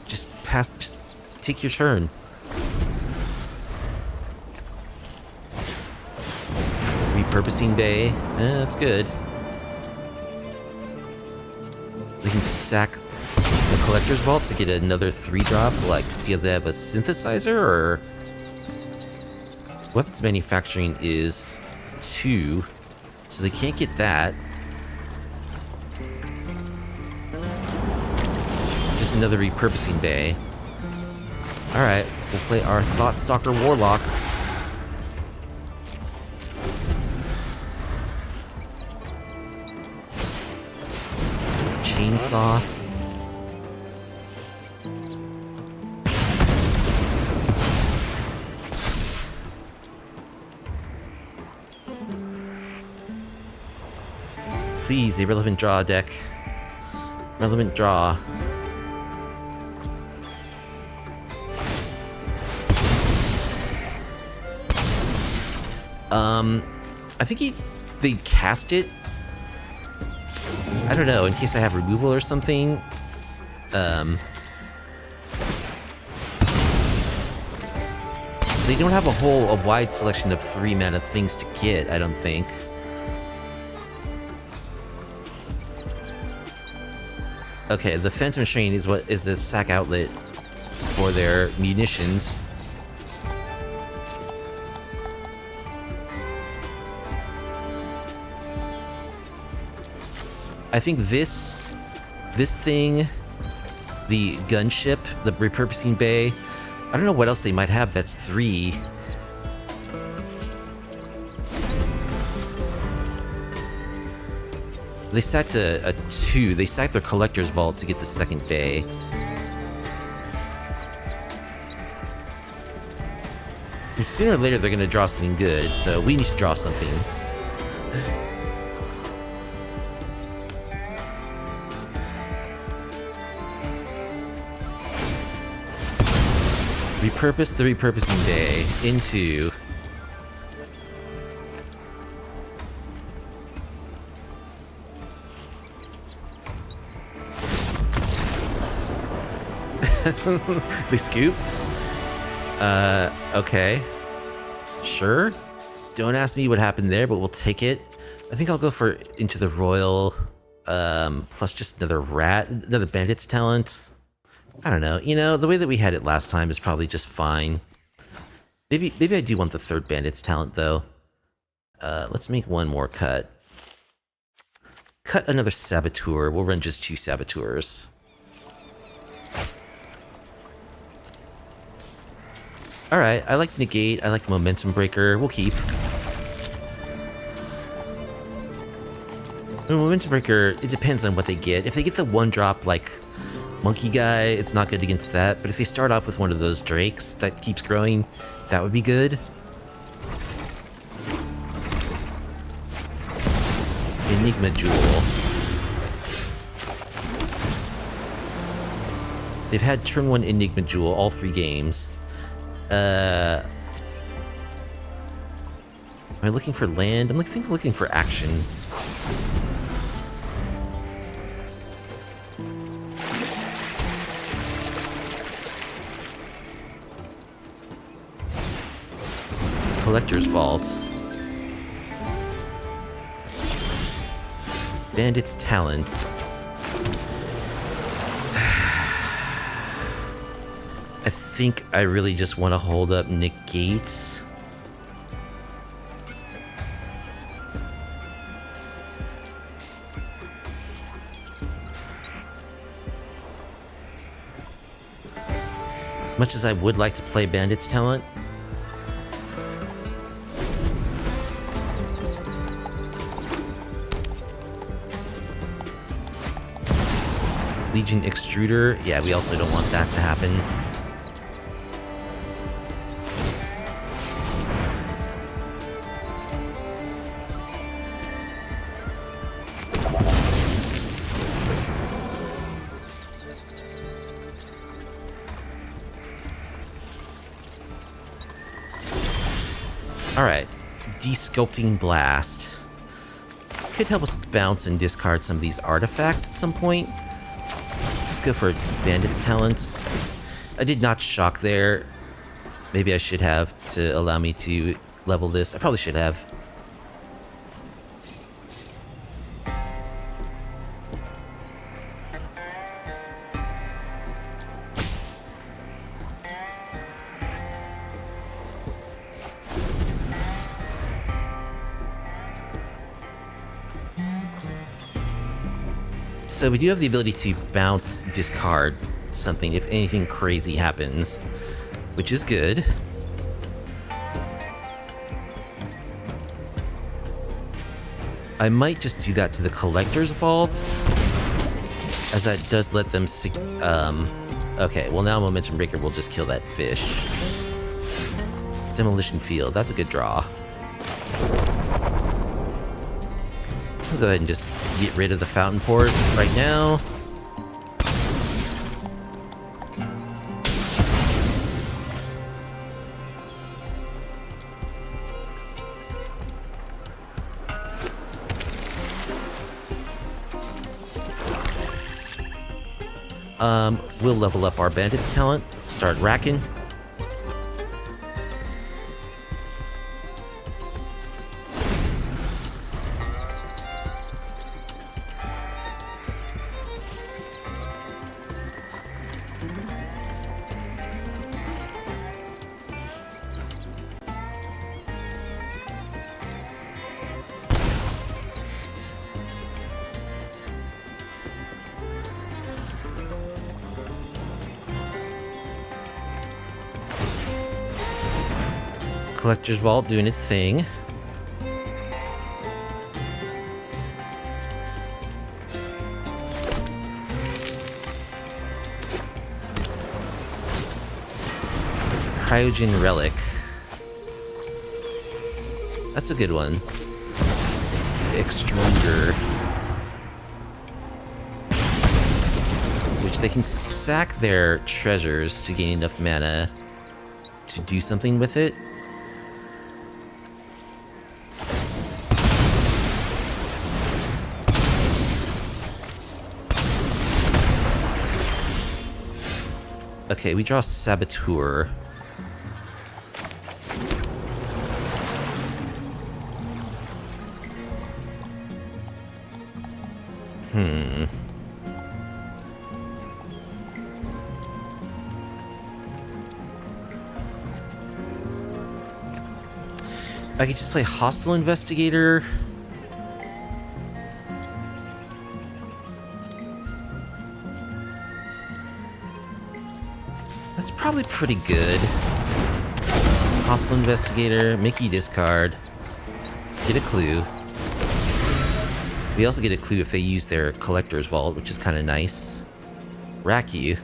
Just take your turn. Repurposing Bay. That's good. We can sack the Collector's Vault to get another 3-drop. Like, do they have a Synthesizer or... Weapons Manufacturing is 2, so they can't get that. Just another Repurposing Bay. Alright, we'll play our Thoughtstalker Warlock. Chainsaw. Please, a relevant draw deck. Relevant draw. I think they cast it. I don't know, in case I have removal or something. They don't have a wide selection of 3 mana things to get, I don't think. Okay, the Phantom Strain is what is the sack outlet for their munitions. I think this thing, the gunship, the repurposing bay, I don't know what else they might have that's 3. They sacked a 2. They sacked their collector's vault to get the second bay. And sooner or later they're gonna draw something good, so we need to draw something. Repurpose the repurposing bay into they scoop? Okay. Sure. Don't ask me what happened there, but we'll take it. I think I'll go for Into the Royal, plus just another rat, another bandit's talent. I don't know. You know, the way that we had it last time is probably just fine. Maybe I do want the third bandit's talent, though. Let's make one more cut. Cut another Saboteur. We'll run just 2 Saboteurs. Alright, I like Negate, I like Momentum Breaker, we'll keep. The Momentum Breaker, it depends on what they get. If they get the 1-drop, like, Monkey Guy, it's not good against that, but if they start off with one of those Drakes that keeps growing, that would be good. Enigma Jewel. They've had turn 1 Enigma Jewel all 3 games. Am I looking for land? I'm looking for action. Collector's Vault. Bandit's Talents. I think I really just want to hold up Negates. Much as I would like to play Bandit's Talent. Legion Extruder. Yeah, we also don't want that to happen. Alright, Desculpting Blast. Could help us bounce and discard some of these artifacts at some point. Just go for Bandit's Talents. I did not shock there. Maybe I should have to allow me to level this. I probably should have. So we do have the ability to bounce, discard something if anything crazy happens, which is good. I might just do that to the Collector's Vault, as that does let them... okay, well now Momentum Breaker will just kill that fish. Demolition Field, that's a good draw. I'll go ahead and just get rid of the fountain port right now. We'll level up our bandits talent, start racking. Collector's Vault doing its thing. Cryogen Relic. That's a good one. Extruder. Which they can sack their treasures to gain enough mana to do something with it. Okay, we draw Saboteur. I could just play Hostile Investigator. That's probably pretty good. Hostile Investigator, Mickey discard. Get a clue. We also get a clue if they use their Collector's Vault, which is kind of nice. Rack you.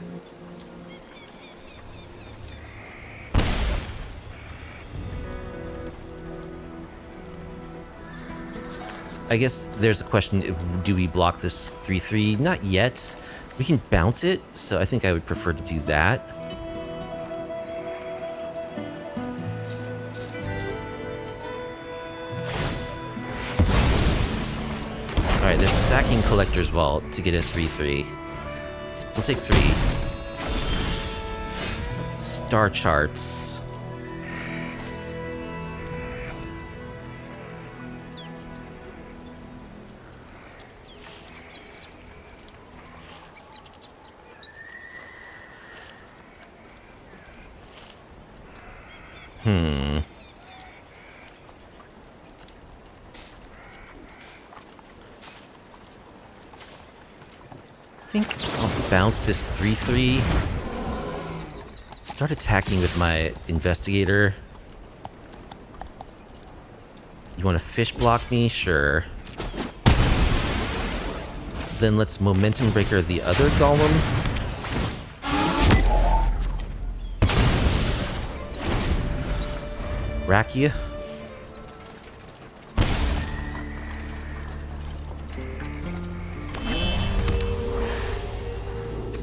I guess there's a question if do we block this 3/3? Not yet. We can bounce it, so I think I would prefer to do that. Alright, they're stacking Collector's Vault to get a 3/3. We'll take 3. Star Charts. I think I'll bounce this 3/3. Start attacking with my Investigator. You want to fish block me? Sure. Then let's Momentum Breaker the other Golem. Rack you.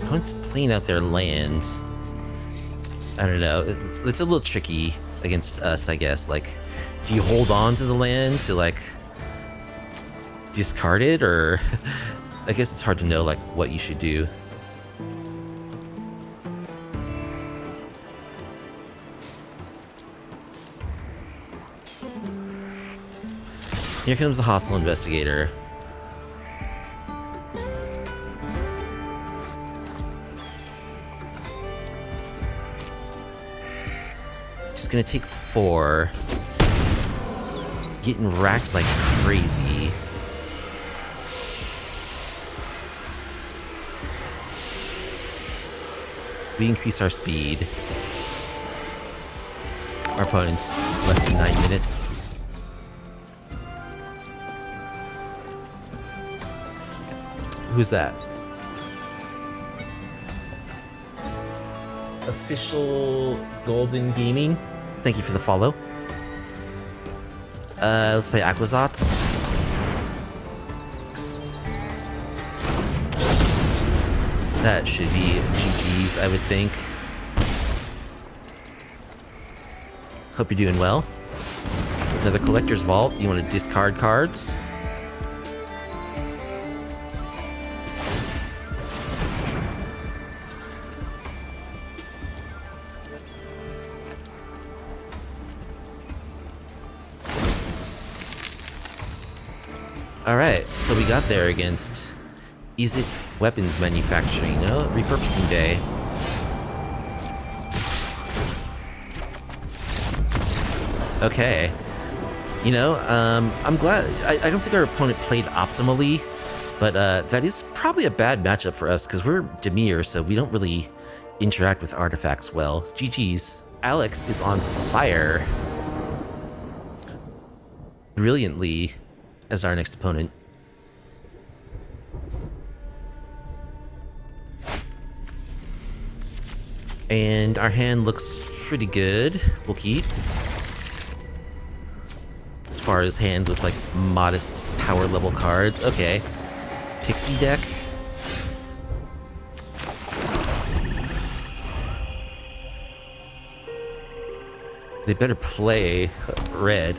Opponent's playing out their lands. I don't know. It's a little tricky against us, I guess. Like, do you hold on to the land to, like, discard it? Or I guess it's hard to know, like, what you should do. Here comes the Hostile Investigator. Just gonna take 4. Getting racked like crazy. We increase our speed. Our opponent's less than 9 minutes. Who's that? Official Golden Gaming. Thank you for the follow. Let's play Aquazats. That should be GG's, I would think. Hope you're doing well. Another collector's vault. You want to discard cards? Alright, so we got there against Is It Weapons Manufacturing? Oh, repurposing day. Okay. You know, I'm glad. I don't think our opponent played optimally, but that is probably a bad matchup for us because we're dimir, so we don't really interact with artifacts well. GG's. Alex is on fire. Brilliantly as our next opponent. And our hand looks pretty good. We'll keep. As far as hands with like modest power level cards. Okay. Pixie deck. They better play red.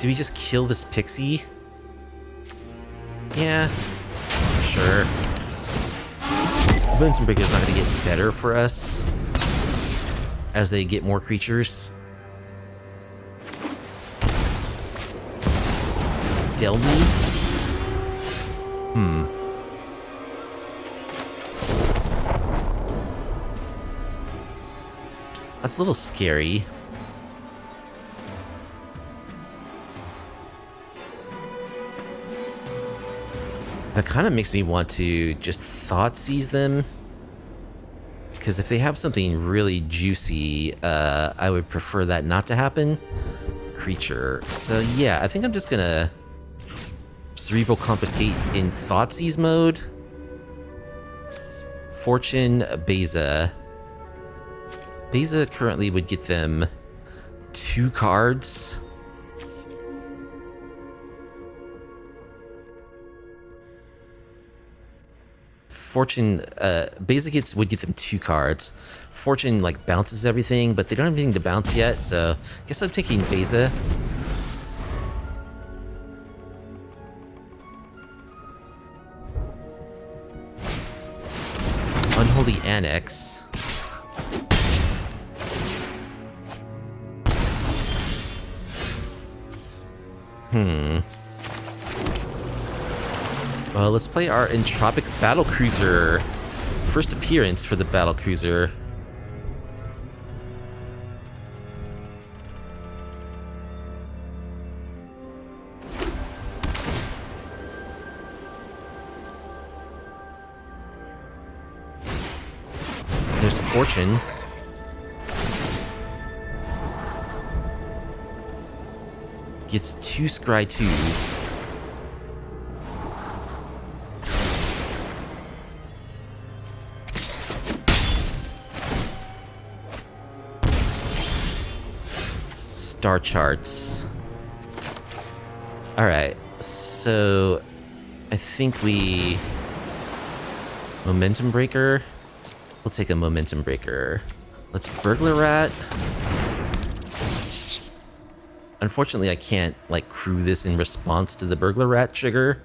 Do we just kill this pixie? Yeah, sure. Momentum Breaker is not going to get better for us as they get more creatures. Delney? That's a little scary. That kind of makes me want to just thought seize them. Because if they have something really juicy, I would prefer that not to happen. Creature. So yeah, I think I'm just gonna Cerebral Confiscate in thought seize mode. Fortune Beza. Beza currently would get them 2 cards. Fortune, Beza would get them 2 cards. Fortune, like, bounces everything, but they don't have anything to bounce yet, so I guess I'm taking Beza. Unholy Annex. Well, let's play our Entropic Battlecruiser. First appearance for the Battlecruiser. There's a Fortune. Gets 2 Scry 2s. Star charts. Alright, so I think we... Momentum Breaker? We'll take a Momentum Breaker. Let's Burglar Rat. Unfortunately, I can't, like, crew this in response to the Burglar Rat trigger.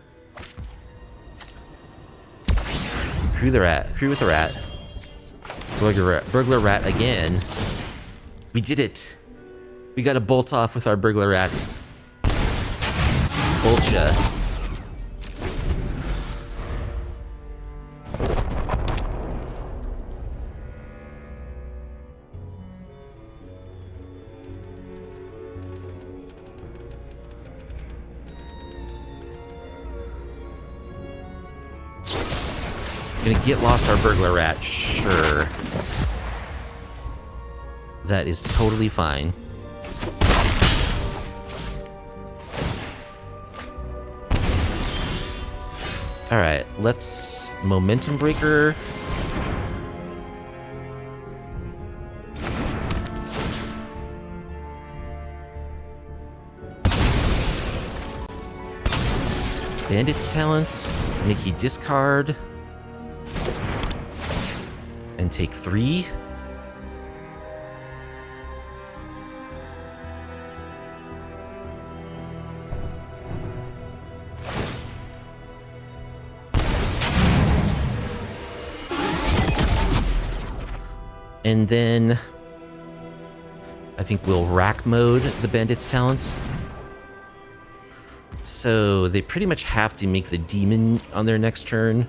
Crew the rat. Crew with the rat. Burglar Rat again. We did it! We got a bolt off with our Burglar Rats. Bolcha. Gonna get lost our Burglar Rat, sure. That is totally fine. Alright, let's Momentum Breaker. Bandit's talents, make you discard and take 3. And then I think we'll rack mode the bandit's talents. So they pretty much have to make the demon on their next turn.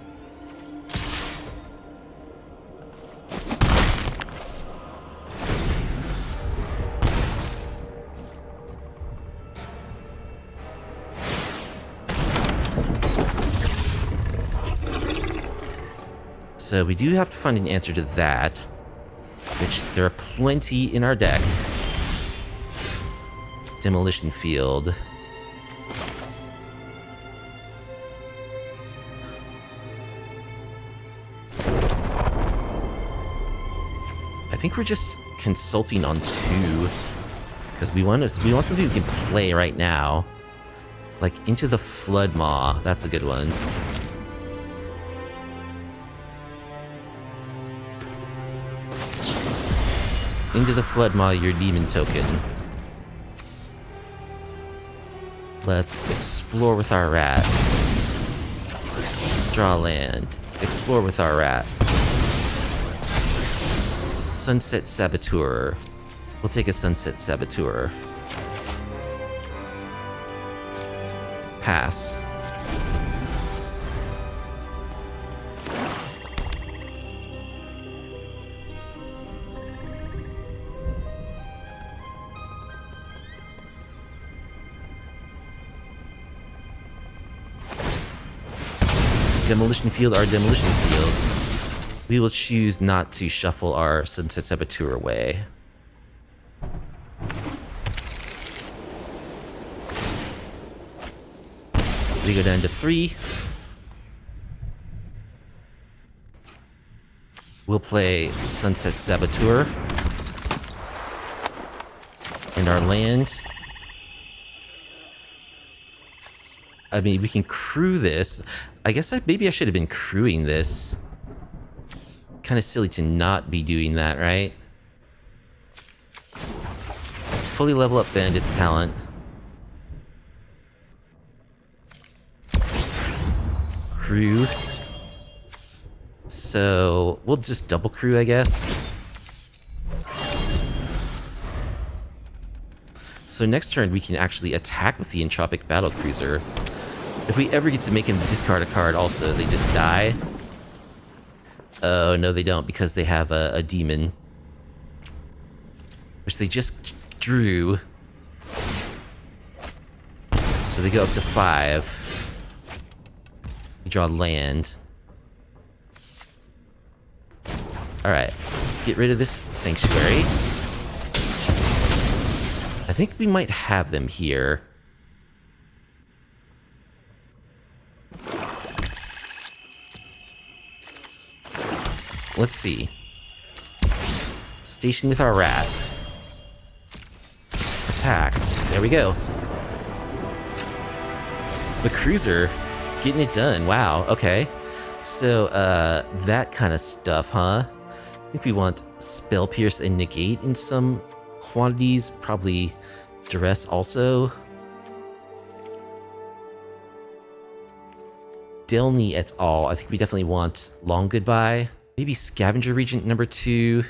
So we do have to find an answer to that, which there are plenty in our deck. Demolition Field. I think we're just consulting on 2 because we want something we can play right now, like Into the Flood Maw. That's a good one. Into the Flood Maw, your demon token. Let's explore with our rat. Draw land. Explore with our rat. Sunset Saboteur. We'll take a Sunset Saboteur. Pass. Demolition Field, our Demolition Field. We will choose not to shuffle our Sunset Saboteur away. We go down to 3. We'll play Sunset Saboteur. And our land. I mean, we can crew this. I guess maybe I should have been crewing this. Kind of silly to not be doing that, right? Fully level up Bandit's talent. Crew. So we'll just double crew, I guess. So next turn we can actually attack with the Entropic Battlecruiser. If we ever get to make him discard a card also, they just die. Oh, no they don't, because they have a demon. Which they just drew. So they go up to 5. We draw land. Alright, let's get rid of this sanctuary. I think we might have them here. Let's see. Station with our rat. Attack. There we go. The cruiser getting it done. Wow. Okay. So, that kind of stuff, huh? I think we want Spell Pierce and Negate in some quantities. Probably Duress also. Delney et al. I think we definitely want Long Goodbye. Maybe Scavenger Regent number 2.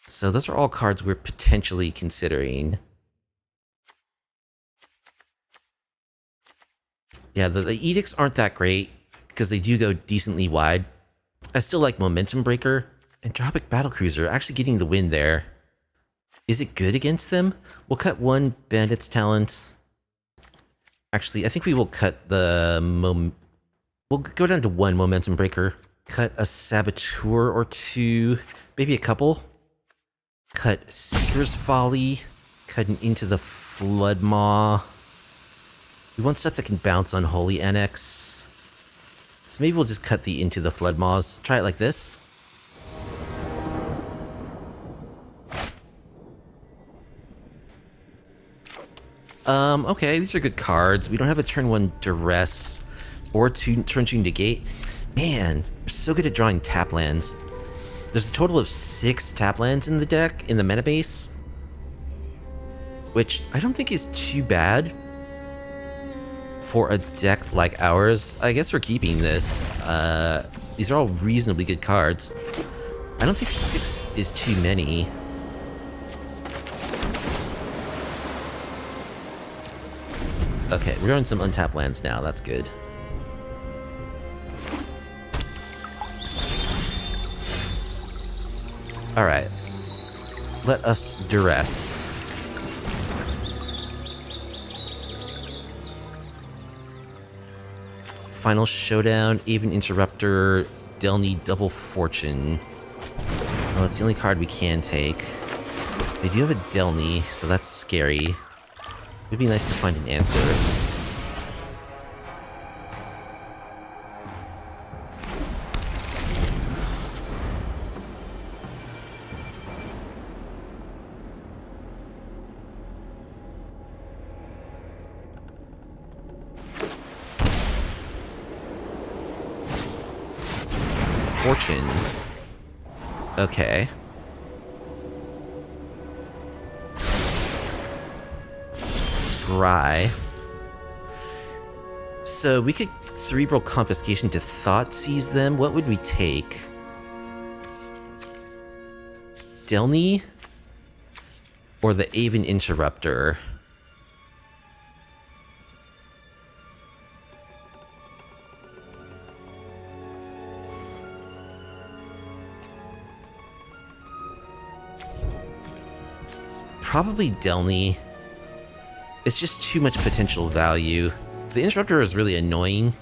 So those are all cards we're potentially considering. Yeah, the edicts aren't that great because they do go decently wide. I still like Momentum Breaker. Entropic Battlecruiser actually getting the win there. Is it good against them? We'll cut 1 Bandit's talent. Actually, I think we will cut the we'll go down to 1 Momentum Breaker. Cut a Saboteur or 2. Maybe a couple. Cut Seeker's Volley. Cut an Into the Flood Maw. We want stuff that can bounce on Holy Annex. So maybe we'll just cut the Into the Flood Maws. Try it like this. Okay, these are good cards. We don't have a turn 1 Duress or turn 2 Negate. Man, we're so good at drawing tap lands. There's a total of 6 tap lands in the deck, in the meta base, which I don't think is too bad for a deck like ours. I guess we're keeping this. These are all reasonably good cards. I don't think 6 is too many. Okay, we're on some untapped lands now. That's good. Alright. Let us duress. Final Showdown, Even Interrupter, Delney Double Fortune. Well, that's the only card we can take. They do have a Delney, so that's scary. It'd be nice to find an answer. Fortune. Okay. Scry. So we could Cerebral Confiscation to Thought Seize them. What would we take? Delney? Or the Aven Interrupter? Probably Delney. It's just too much potential value. The Interrupter is really annoying.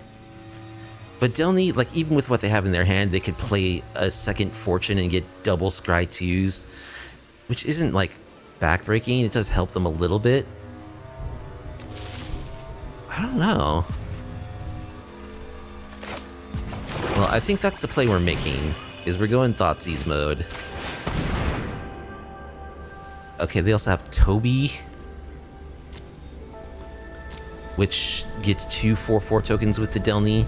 But Delney, like, even with what they have in their hand, they could play a second Fortune and get double Scry 2s. Which isn't, like, backbreaking. It does help them a little bit. I don't know. Well, I think that's the play we're making, is we're going Thoughtseize mode. Okay, they also have Toby, which gets 2 4/4 tokens with the Delney.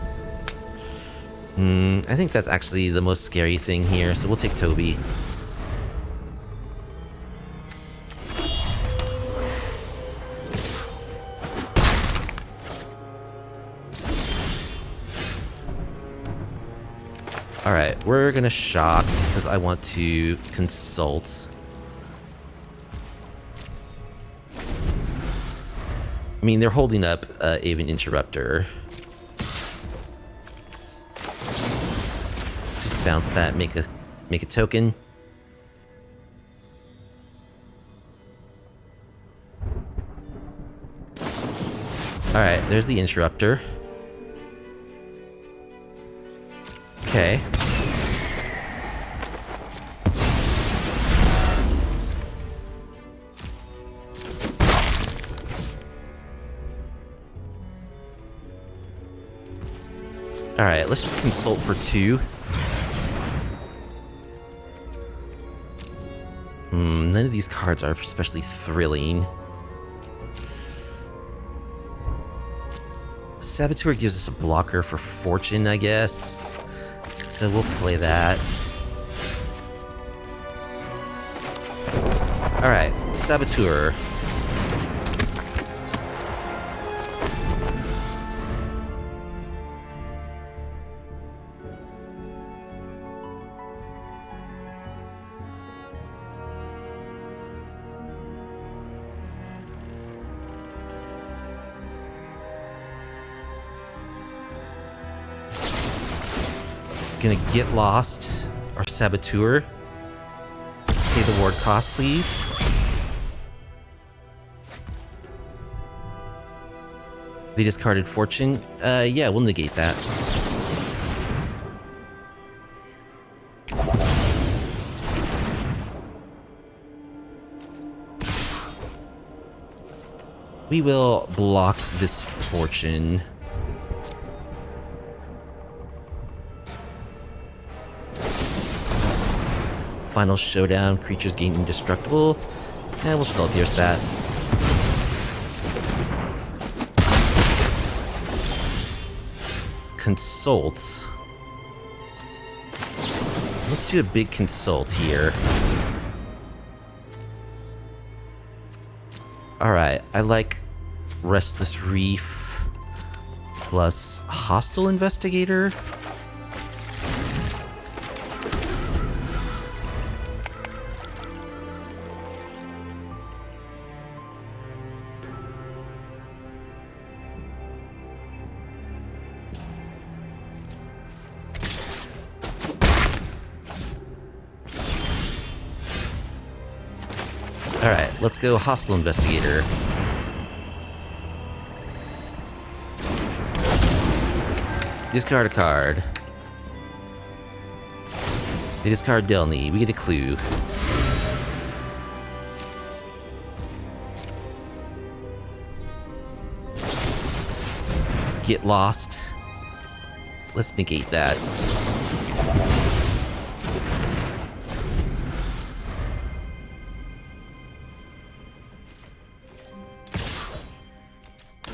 I think that's actually the most scary thing here, so we'll take Toby. Alright, we're gonna shock, because I want to consult. I mean, they're holding up Aven Interrupter. Just bounce that, make a token. Alright, there's the Interrupter. Okay. Alright, let's just consult for 2. None of these cards are especially thrilling. Saboteur gives us a blocker for Fortune, I guess. So we'll play that. Alright, Saboteur. Gonna get lost. Our Saboteur. Pay the ward cost, please. They discarded Fortune. Yeah, we'll negate that. We will block this Fortune. Final Showdown, creatures gain indestructible. And we'll Spell Pierce that. consult. Let's do a big consult here. Alright, I like Restless Reef plus Hostile Investigator. Alright, let's go Hostile Investigator. Discard a card. They discard Delney. We get a clue. Get lost. Let's negate that.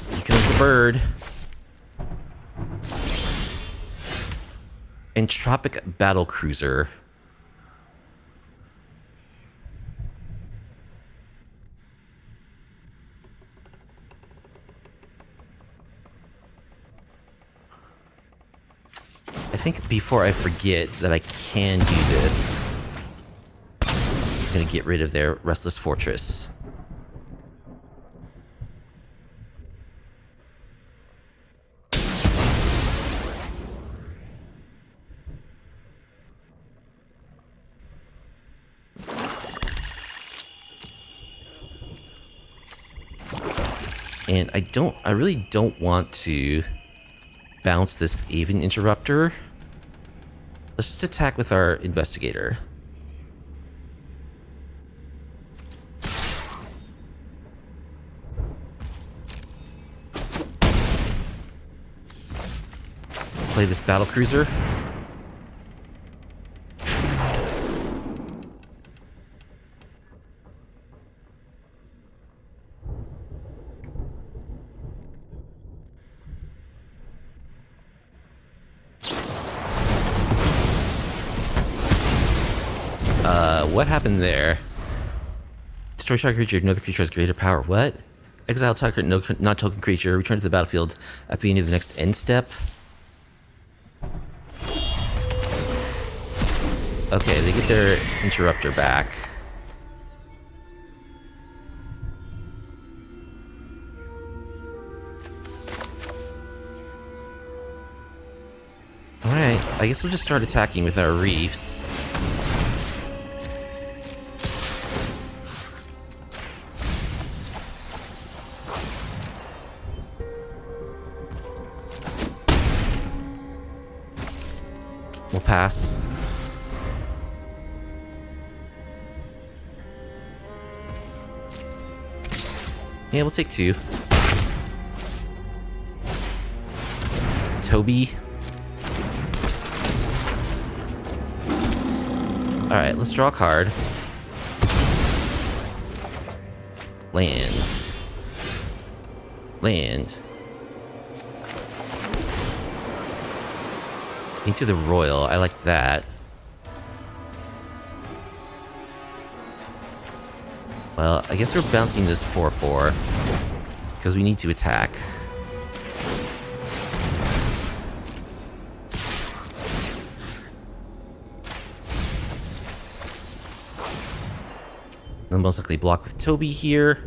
Here comes the bird. Entropic Battlecruiser. I think before I forget that I can do this, I'm gonna get rid of their Restless Fortress. And I really don't want to bounce this Aven Interrupter. Let's just attack with our Investigator. Play this Battlecruiser. What happened there? Destroy target creature, another creature has greater power. What? Exile target not token creature, return to the battlefield at the end of the next end step. Okay, they get their Interrupter back. Alright, I guess we'll just start attacking with our Reefs. We'll pass. Yeah, we'll take 2. Toby. Alright, let's draw a card. Land. Land. Into the Royal, I like that. Well, I guess we're bouncing this 4/4 because we need to attack. They'll most likely block with Toby here.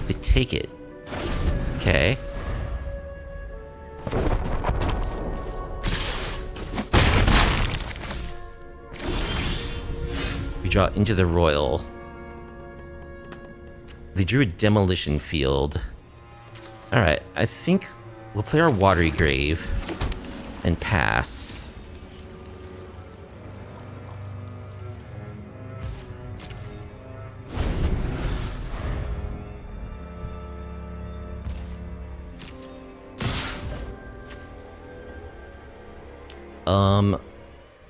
They take it. Okay. We draw into the Royal. They drew a Demolition Field. Alright, I think we'll play our Watery Grave and pass.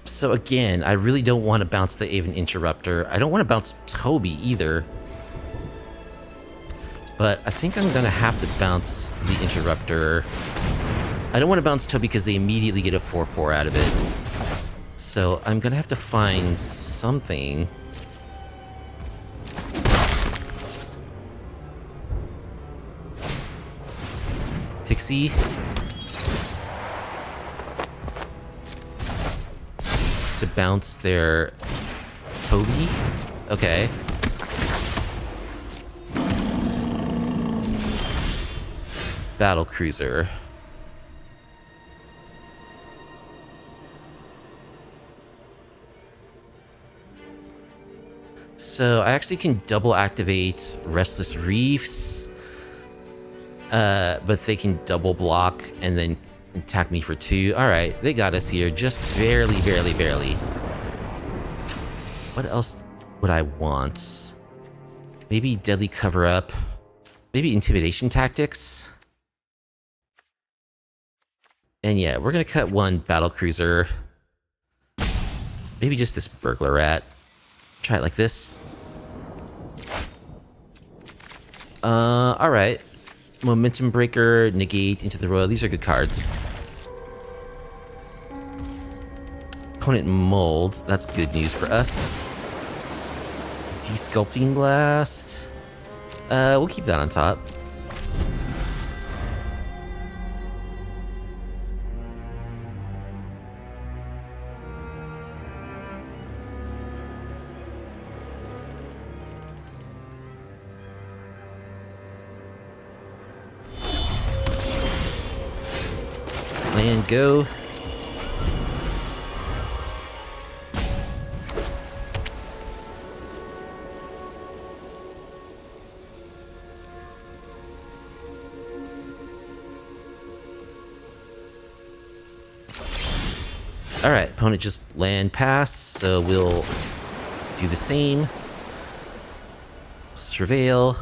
So again, I really don't want to bounce the Aven Interrupter. I don't want to bounce Toby either. But I think I'm gonna have to bounce the Interrupter. I don't want to bounce Toby because they immediately get a 4/4 out of it. So I'm gonna have to find something. Pixie. To bounce their Toby? Okay. Battlecruiser. So I actually can double activate Restless Reefs. But they can double block and then attack me for 2. Alright, they got us here. Just barely, barely, barely. What else would I want? Maybe Deadly Cover-Up. Maybe Intimidation Tactics. And yeah, we're gonna cut one Battlecruiser. Maybe just this Burglar Rat. Try it like this. Alright. Momentum Breaker, Negate, Into the Royal. These are good cards. Opponent Mold. That's good news for us. Desculpting Blast. We'll keep that on top. And go. Alright, opponent just land pass, so we'll do the same. Surveil.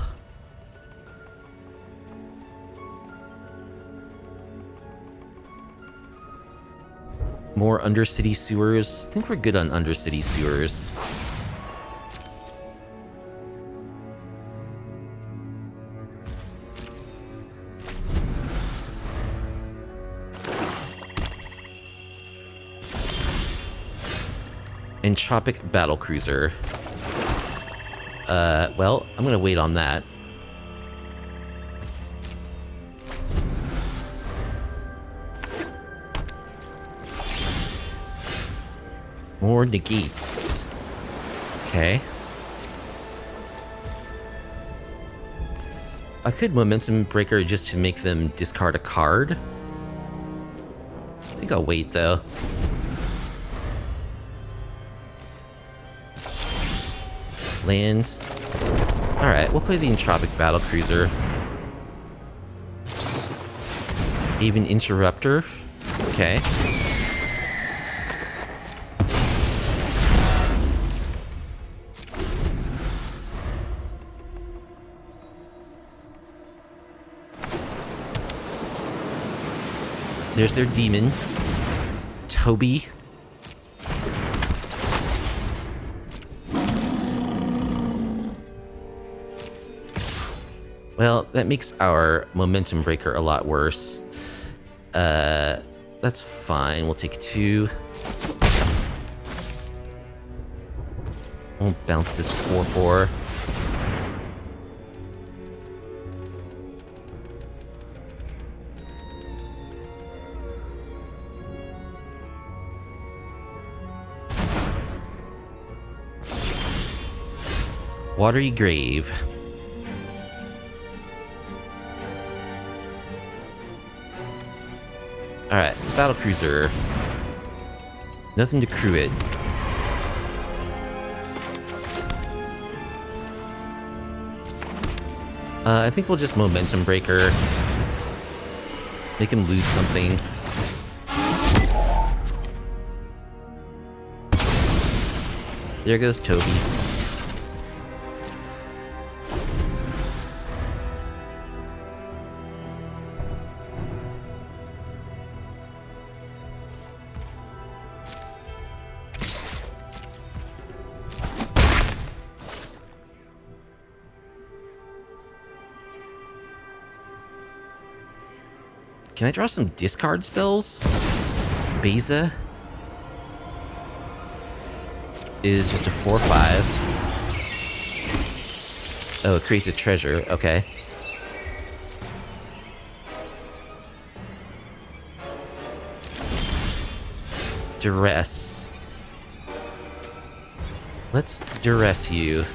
More Undercity Sewers. I think we're good on Undercity Sewers. Entropic Battlecruiser. Well, I'm gonna wait on that. More negates. Okay. I could Momentum Breaker just to make them discard a card. I think I'll wait though. Lands. Alright, we'll play the Entropic Battlecruiser. Even Interrupter. Okay. There's their demon. Toby. Well, that makes our Momentum Breaker a lot worse. That's fine. We'll take 2. We'll bounce this 4/4. Watery Grave. Alright, Battlecruiser. Nothing to crew it. I think we'll just Momentum Breaker. Make him lose something. There goes Toby. Can I draw some discard spells? Beza is just a 4/5. Oh, it creates a treasure. Okay. Duress. Let's duress you.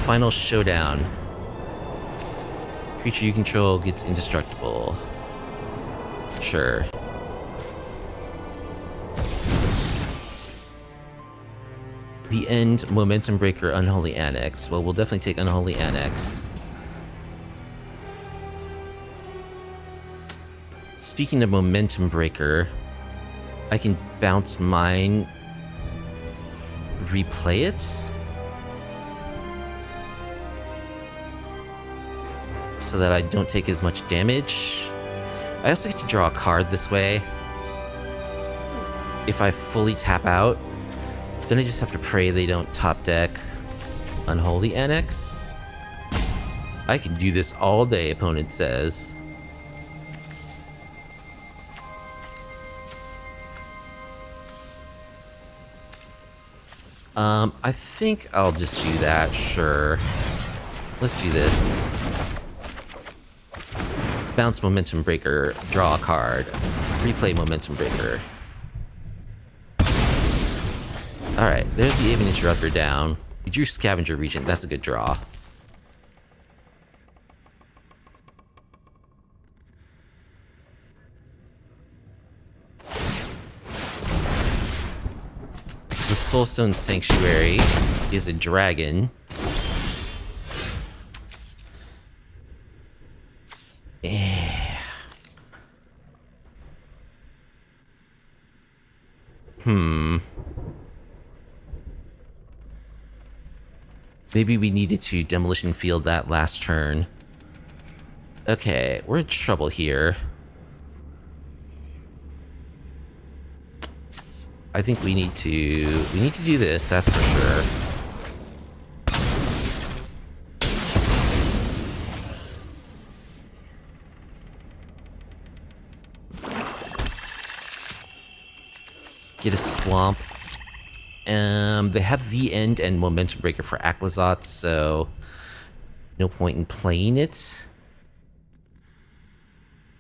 Final showdown. Creature you control gets indestructible. Sure. The end, Momentum Breaker, Unholy Annex. Well, we'll definitely take Unholy Annex. Speaking of Momentum Breaker, I can bounce mine, replay it. So that I don't take as much damage. I also get to draw a card this way. If I fully tap out, then I just have to pray they don't top deck Unholy Annex. I can do this all day, opponent says. I think I'll just do that, sure. Let's do this. Bounce Momentum Breaker, draw a card, replay Momentum Breaker. Alright, there's the Avian Interrupter down. You drew Scavenger Regent, that's a good draw. The Soulstone Sanctuary is a dragon. Maybe we needed to Demolition Field that last turn. Okay, we're in trouble here. I think we need to do this, that's for sure. Get a Swamp. They have the End and Momentum Breaker for Aclazot, so no point in playing it.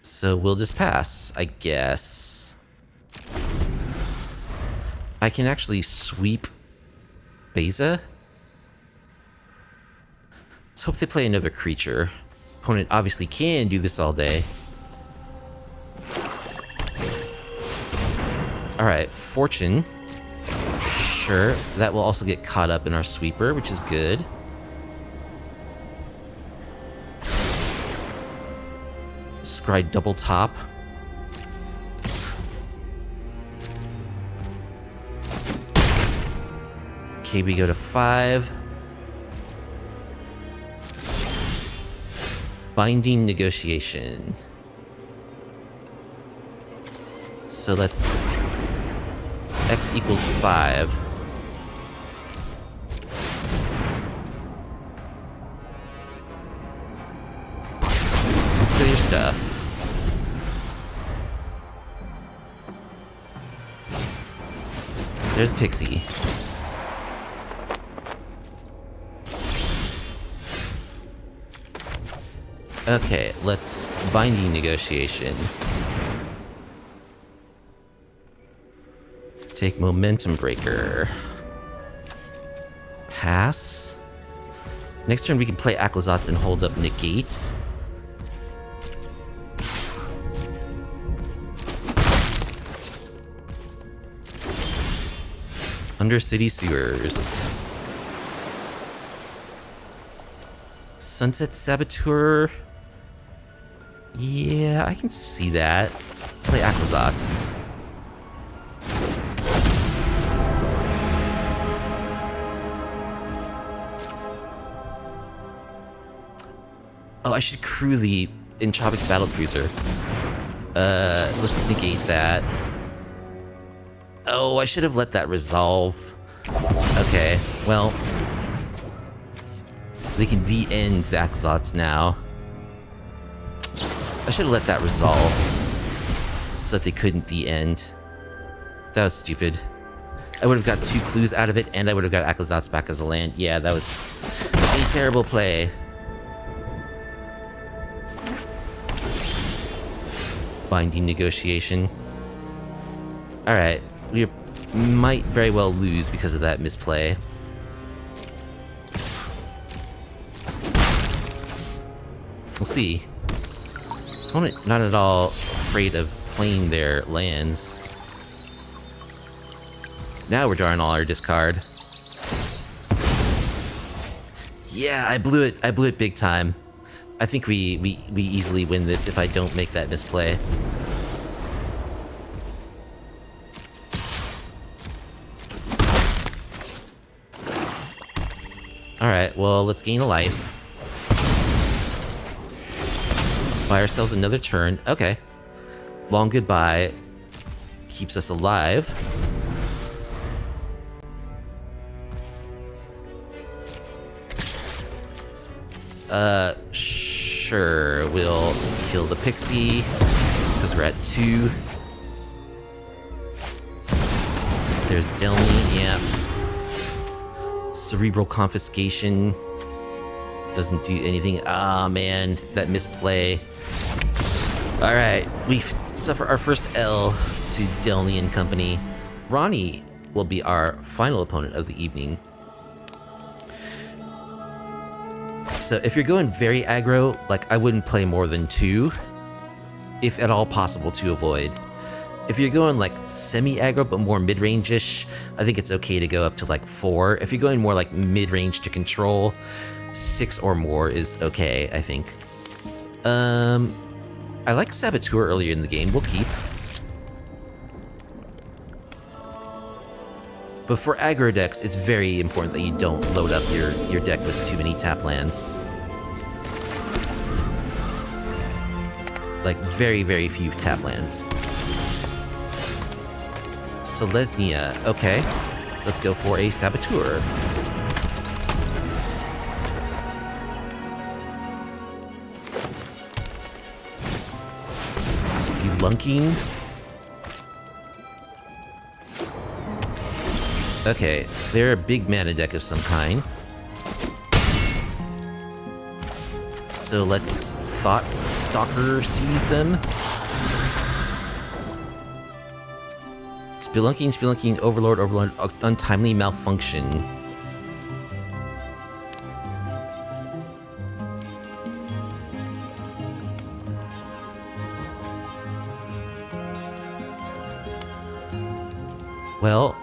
So we'll just pass, I guess. I can actually sweep Beza. Let's hope they play another creature. Opponent obviously can do this all day. Alright, Fortune. Sure, that will also get caught up in our sweeper, which is good. Scry double top. Okay, we go to 5. Binding Negotiation. So let's... X equals 5. Clear stuff. There's Pixie. Okay, let's Binding Negotiation. Take Momentum Breaker. Pass. Next turn we can play Aclazots and hold up Negates. Undercity Sewers. Sunset Saboteur. Yeah, I can see that. Play Aclazots. Oh, I should crew the Entropic Battlecruiser. Let's negate that. Oh, I should have let that resolve. Okay, well, they can de-end the Axots now. I should have let that resolve so that they couldn't de-end. That was stupid. I would have got 2 clues out of it, and I would have got Axots back as a land. Yeah, that was a terrible play. Binding negotiation. Alright, we might very well lose because of that misplay. We'll see. Opponent not at all afraid of playing their lands. Now we're drawing all our discard. Yeah, I blew it. I blew it big time. I think we easily win this if I don't make that misplay. Alright, well, let's gain a life. Buy ourselves another turn. Okay. Long goodbye keeps us alive. Sure. We'll kill the pixie because we're at 2. There's Delney, yeah. Cerebral confiscation doesn't do anything. Ah, man, that misplay. Alright, we suffer our first L to Delney and company. Ronnie will be our final opponent of the evening. So if you're going very aggro, like, I wouldn't play more than 2, if at all possible to avoid. If you're going like semi-aggro but more mid-range-ish, I think it's okay to go up to like 4. If you're going more like mid-range to control, 6 or more is okay, I think. I like Saboteur earlier in the game. We'll keep. But for aggro decks, it's very important that you don't load up your deck with too many tap lands. Like, very, very few tap lands. Selesnya. Okay. Let's go for a Saboteur. Spelunking. Okay, they're a big mana deck of some kind. So let's Thought Stalker seize them. Spelunking, Overlord, Untimely Malfunction. Well,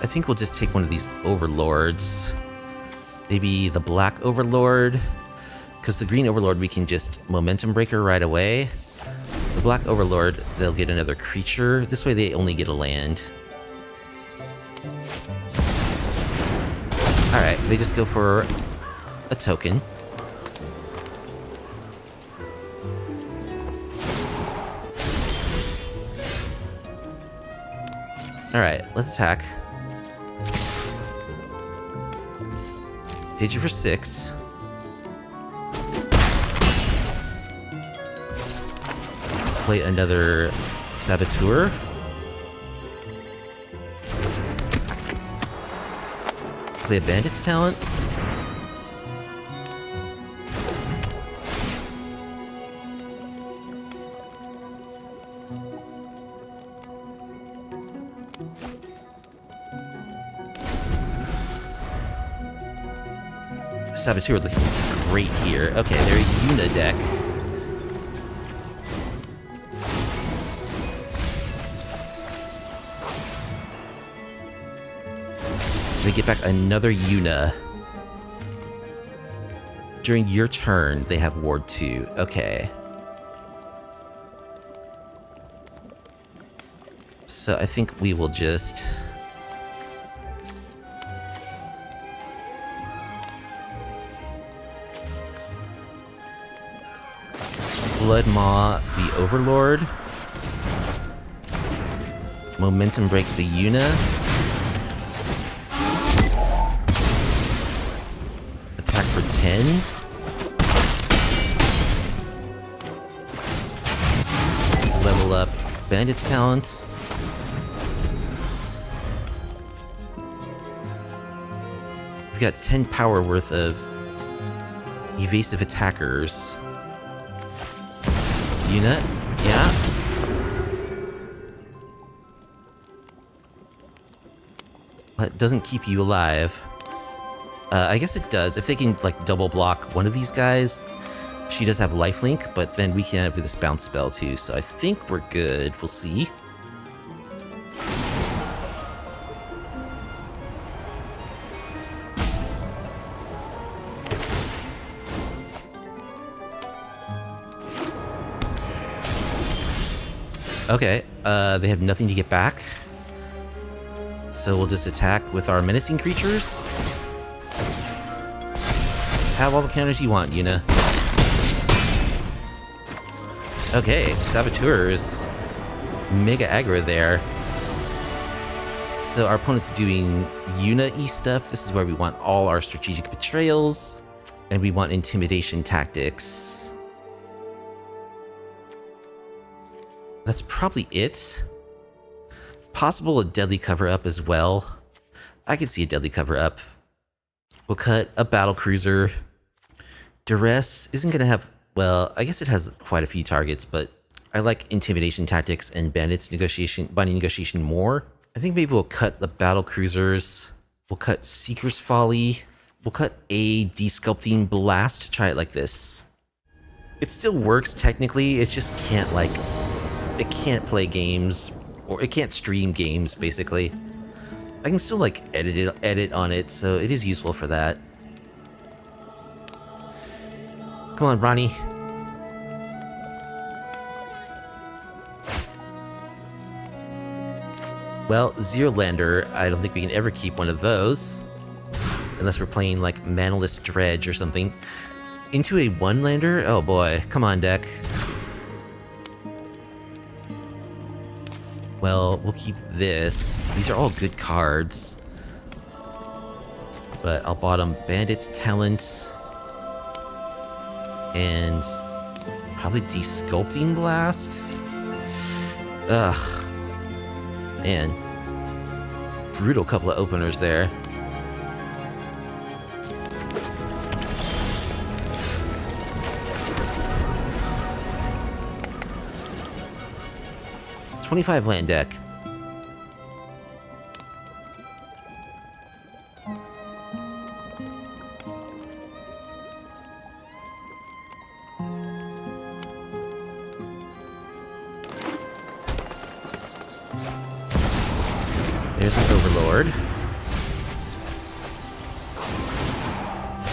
I think we'll just take one of these Overlords. Maybe the Black Overlord, because the Green Overlord we can just Momentum Breaker right away. The Black Overlord, they'll get another creature. This way they only get a land. Alright, they just go for a token. Alright, let's attack. Hit you for 6. Play another Saboteur. Play a Bandit's Talent. Saboteur looking great here. Okay, they're a Yuna deck. They get back another Yuna. During your turn, they have Ward 2. Okay. So I think we will just... Blood Maw the Overlord. Momentum Break the Yuna. Attack for 10. Level up Bandit's Talent. We've got 10 power worth of evasive attackers. Yuna, yeah. But doesn't keep you alive. I guess it does. If they can, like, double block one of these guys, she does have lifelink, but then we can have this bounce spell too, so I think we're good. We'll see. Okay, they have nothing to get back. So we'll just attack with our menacing creatures. Have all the counters you want, Yuna. Okay, Saboteurs. Mega aggro there. So our opponent's doing Yuna-y stuff. This is where we want all our strategic betrayals. And we want intimidation tactics. That's probably it. Possible a deadly cover-up as well. I can see a deadly cover-up. We'll cut a Battlecruiser. Duress isn't going to have... Well, I guess it has quite a few targets, but I like intimidation tactics and binding negotiation more. I think maybe we'll cut the Battlecruisers. We'll cut Seeker's Folly. We'll cut a Desculpting Blast. Try it like this. It still works technically, it just can't, like... It can't play games, or it can't stream games, basically. I can still, like, edit on it, so it is useful for that. Come on, Ronnie. Well, Zero Lander, I don't think we can ever keep one of those. Unless we're playing, like, Manaless Dredge or something. Into a one-lander? Oh boy, come on, deck. Well, we'll keep this. These are all good cards. But I'll bottom Bandit's Talent. And probably Desculpting Blast. Ugh. Man. Brutal couple of openers there. $25 land deck. There's an Overlord.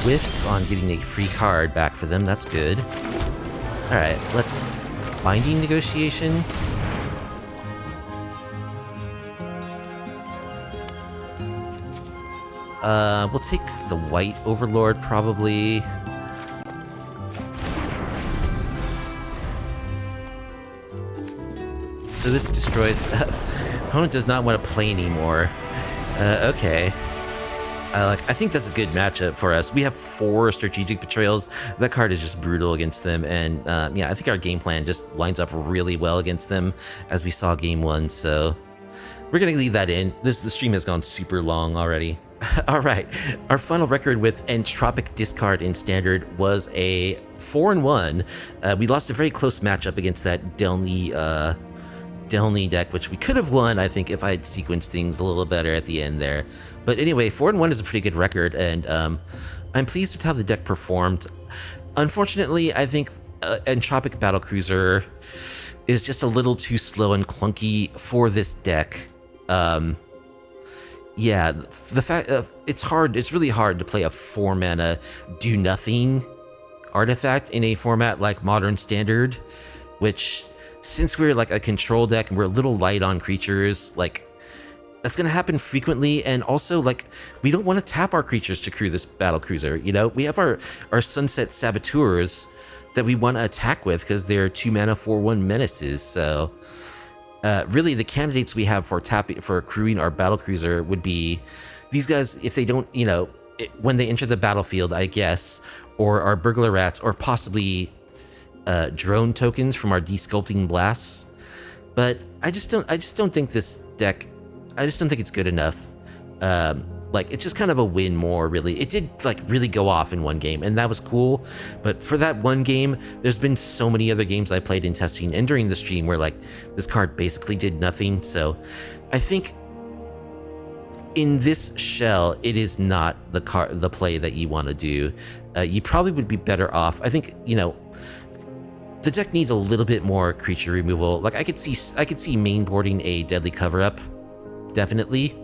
Whiffs on getting a free card back for them, that's good. Alright, let's... Binding Negotiation. We'll take the white Overlord, probably. So this destroys... Opponent does not want to play anymore. Okay. I think that's a good matchup for us. We have 4 strategic betrayals. That card is just brutal against them, and yeah, I think our game plan just lines up really well against them, as we saw game 1, so... We're gonna leave that in. The stream has gone super long already. Alright, our final record with Entropic Discard in Standard was a 4-1. We lost a very close matchup against that Delney deck, which we could have won, I think, if I had sequenced things a little better at the end there. But anyway, 4-1 is a pretty good record, and I'm pleased with how the deck performed. Unfortunately, I think Entropic Battlecruiser is just a little too slow and clunky for this deck. Yeah, the fact it's really hard to play a 4-mana do nothing artifact in a format like Modern Standard, which, since we're like a control deck and we're a little light on creatures, like, that's gonna happen frequently. And also, like, we don't want to tap our creatures to crew this Battlecruiser, you know? We have our Sunset Saboteurs, that we want to attack with, because they're 2 mana 4/1 menaces. So really the candidates we have for crewing our battlecruiser would be these guys, if they don't, you know, when they enter the battlefield, I guess, or our burglar rats, or possibly drone tokens from our desculpting blasts. But I just don't think this deck, I just don't think it's good enough. Like, it's just kind of a win more, really. It did, like, really go off in one game, and that was cool. But for that one game, there's been so many other games I played in testing and during the stream where, like, this card basically did nothing. So I think in this shell, it is not the play that you want to do. You probably would be better off. I think, you know, the deck needs a little bit more creature removal. Like, I could see mainboarding a Deadly Cover-Up, definitely.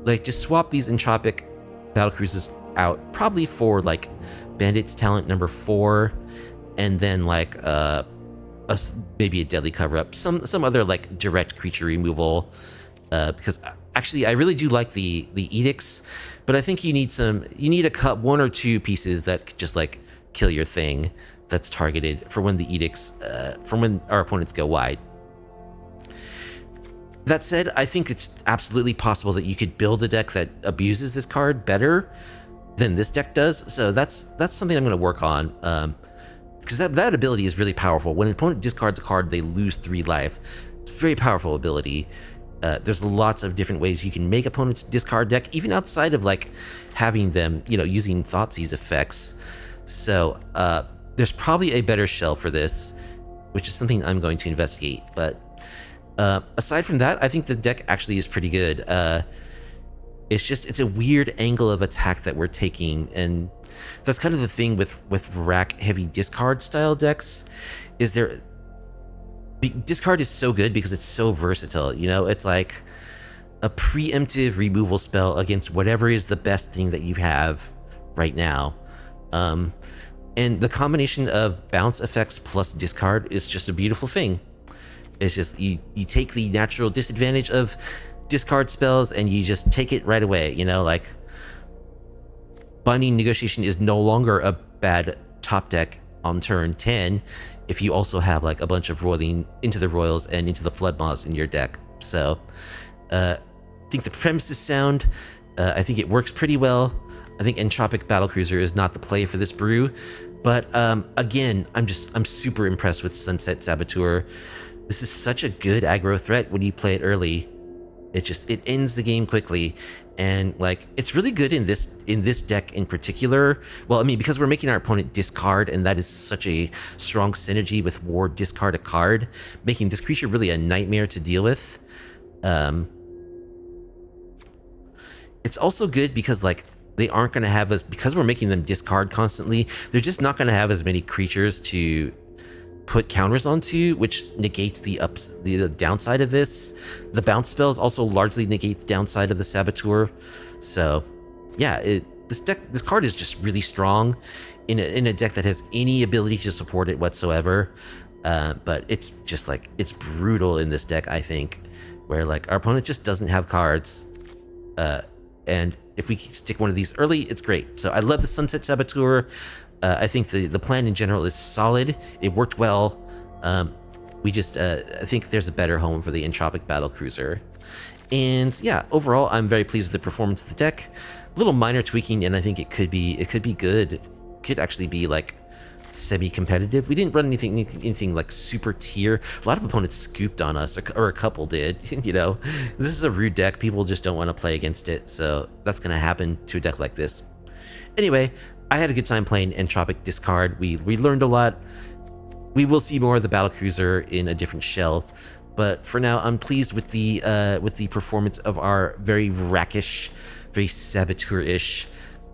Like, just swap these Entropic Battlecruisers out, probably for, like, Bandit's Talent number 4, and then, like, maybe a Deadly Cover-Up, some other, like, direct creature removal, because actually I really do like the Edicts, but I think you need one or two pieces that just, like, kill your thing that's targeted for when the Edicts, for when our opponents go wide. That said, I think it's absolutely possible that you could build a deck that abuses this card better than this deck does. So that's something I'm going to work on, because that ability is really powerful. When an opponent discards a card, they lose 3 life. It's a very powerful ability. There's lots of different ways you can make opponents discard deck, even outside of, like, having them, you know, using Thoughtseize effects. So there's probably a better shell for this, which is something I'm going to investigate. But aside from that, I think the deck actually is pretty good. It's a weird angle of attack that we're taking, and that's kind of the thing with rack heavy discard style decks. Discard is so good because it's so versatile. You know, it's like a preemptive removal spell against whatever is the best thing that you have right now. And the combination of bounce effects plus discard is just a beautiful thing. It's just, you take the natural disadvantage of discard spells and you just take it right away, you know, like Binding Negotiation is no longer a bad top deck on turn 10 if you also have, like, a bunch of Roiling Into the Royals and Into the Flood Moths in your deck. So I think the premise is sound. I think it works pretty well. I think Entropic Battlecruiser is not the play for this brew, but again, I'm super impressed with Sunset Saboteur. This is such a good aggro threat when you play it early. It ends the game quickly, and, like, it's really good in this deck in particular. Well, I mean, because we're making our opponent discard, and that is such a strong synergy with Ward discard a card, making this creature really a nightmare to deal with. It's also good because, like, they aren't going to have because we're making them discard constantly, they're just not going to have as many creatures to put counters onto, which negates the downside of this. The bounce spells also largely negate the downside of the Saboteur. So yeah, this card is just really strong in a deck that has any ability to support it whatsoever. But it's just, like, it's brutal in this deck, I think, where, like, our opponent just doesn't have cards, and if we stick one of these early, it's great. So I love the Sunset Saboteur. I think the plan in general is solid. It worked well. We just I think there's a better home for the Entropic Battlecruiser. And yeah, overall, I'm very pleased with the performance of the deck. A little minor tweaking, and I think it could be good. It could actually be, like, semi-competitive. We didn't run anything like super tier. A lot of opponents scooped on us, or a couple did. You know, this is a rude deck. People just don't want to play against it, so that's going to happen to a deck like this. Anyway, I had a good time playing Entropic Discard. We learned a lot. We will see more of the Battlecruiser in a different shell, but for now, I'm pleased with the performance of our very rackish, very Saboteur-ish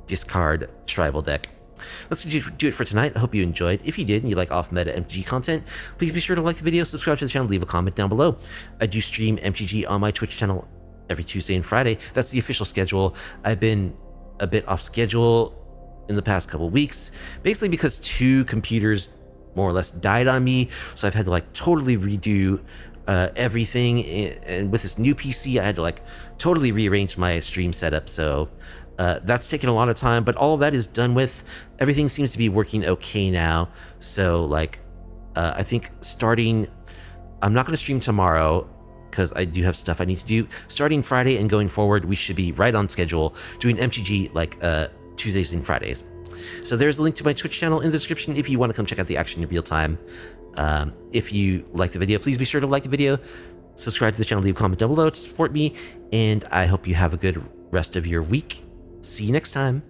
discard tribal deck. Let's do it for tonight. I hope you enjoyed. If you did and you like off-meta MTG content, please be sure to like the video, subscribe to the channel, leave a comment down below. I do stream MTG on my Twitch channel every Tuesday and Friday. That's the official schedule. I've been a bit off schedule in the past couple weeks, basically because 2 computers more or less died on me, so I've had to, like, totally redo everything, and with this new PC I had to, like, totally rearrange my stream setup. So That's taken a lot of time, but all of that is done with. Everything seems to be working okay now. So like, I think starting, I'm not going to stream tomorrow because I do have stuff I need to do. Starting Friday and going forward, we should be right on schedule doing MTG like Tuesdays and Fridays. So there's a link to my Twitch channel in the description if you want to come check out the action in real time. If you like the video, please be sure to like the video, subscribe to the channel, leave a comment down below to support me, and I hope you have a good rest of your week. See you next time.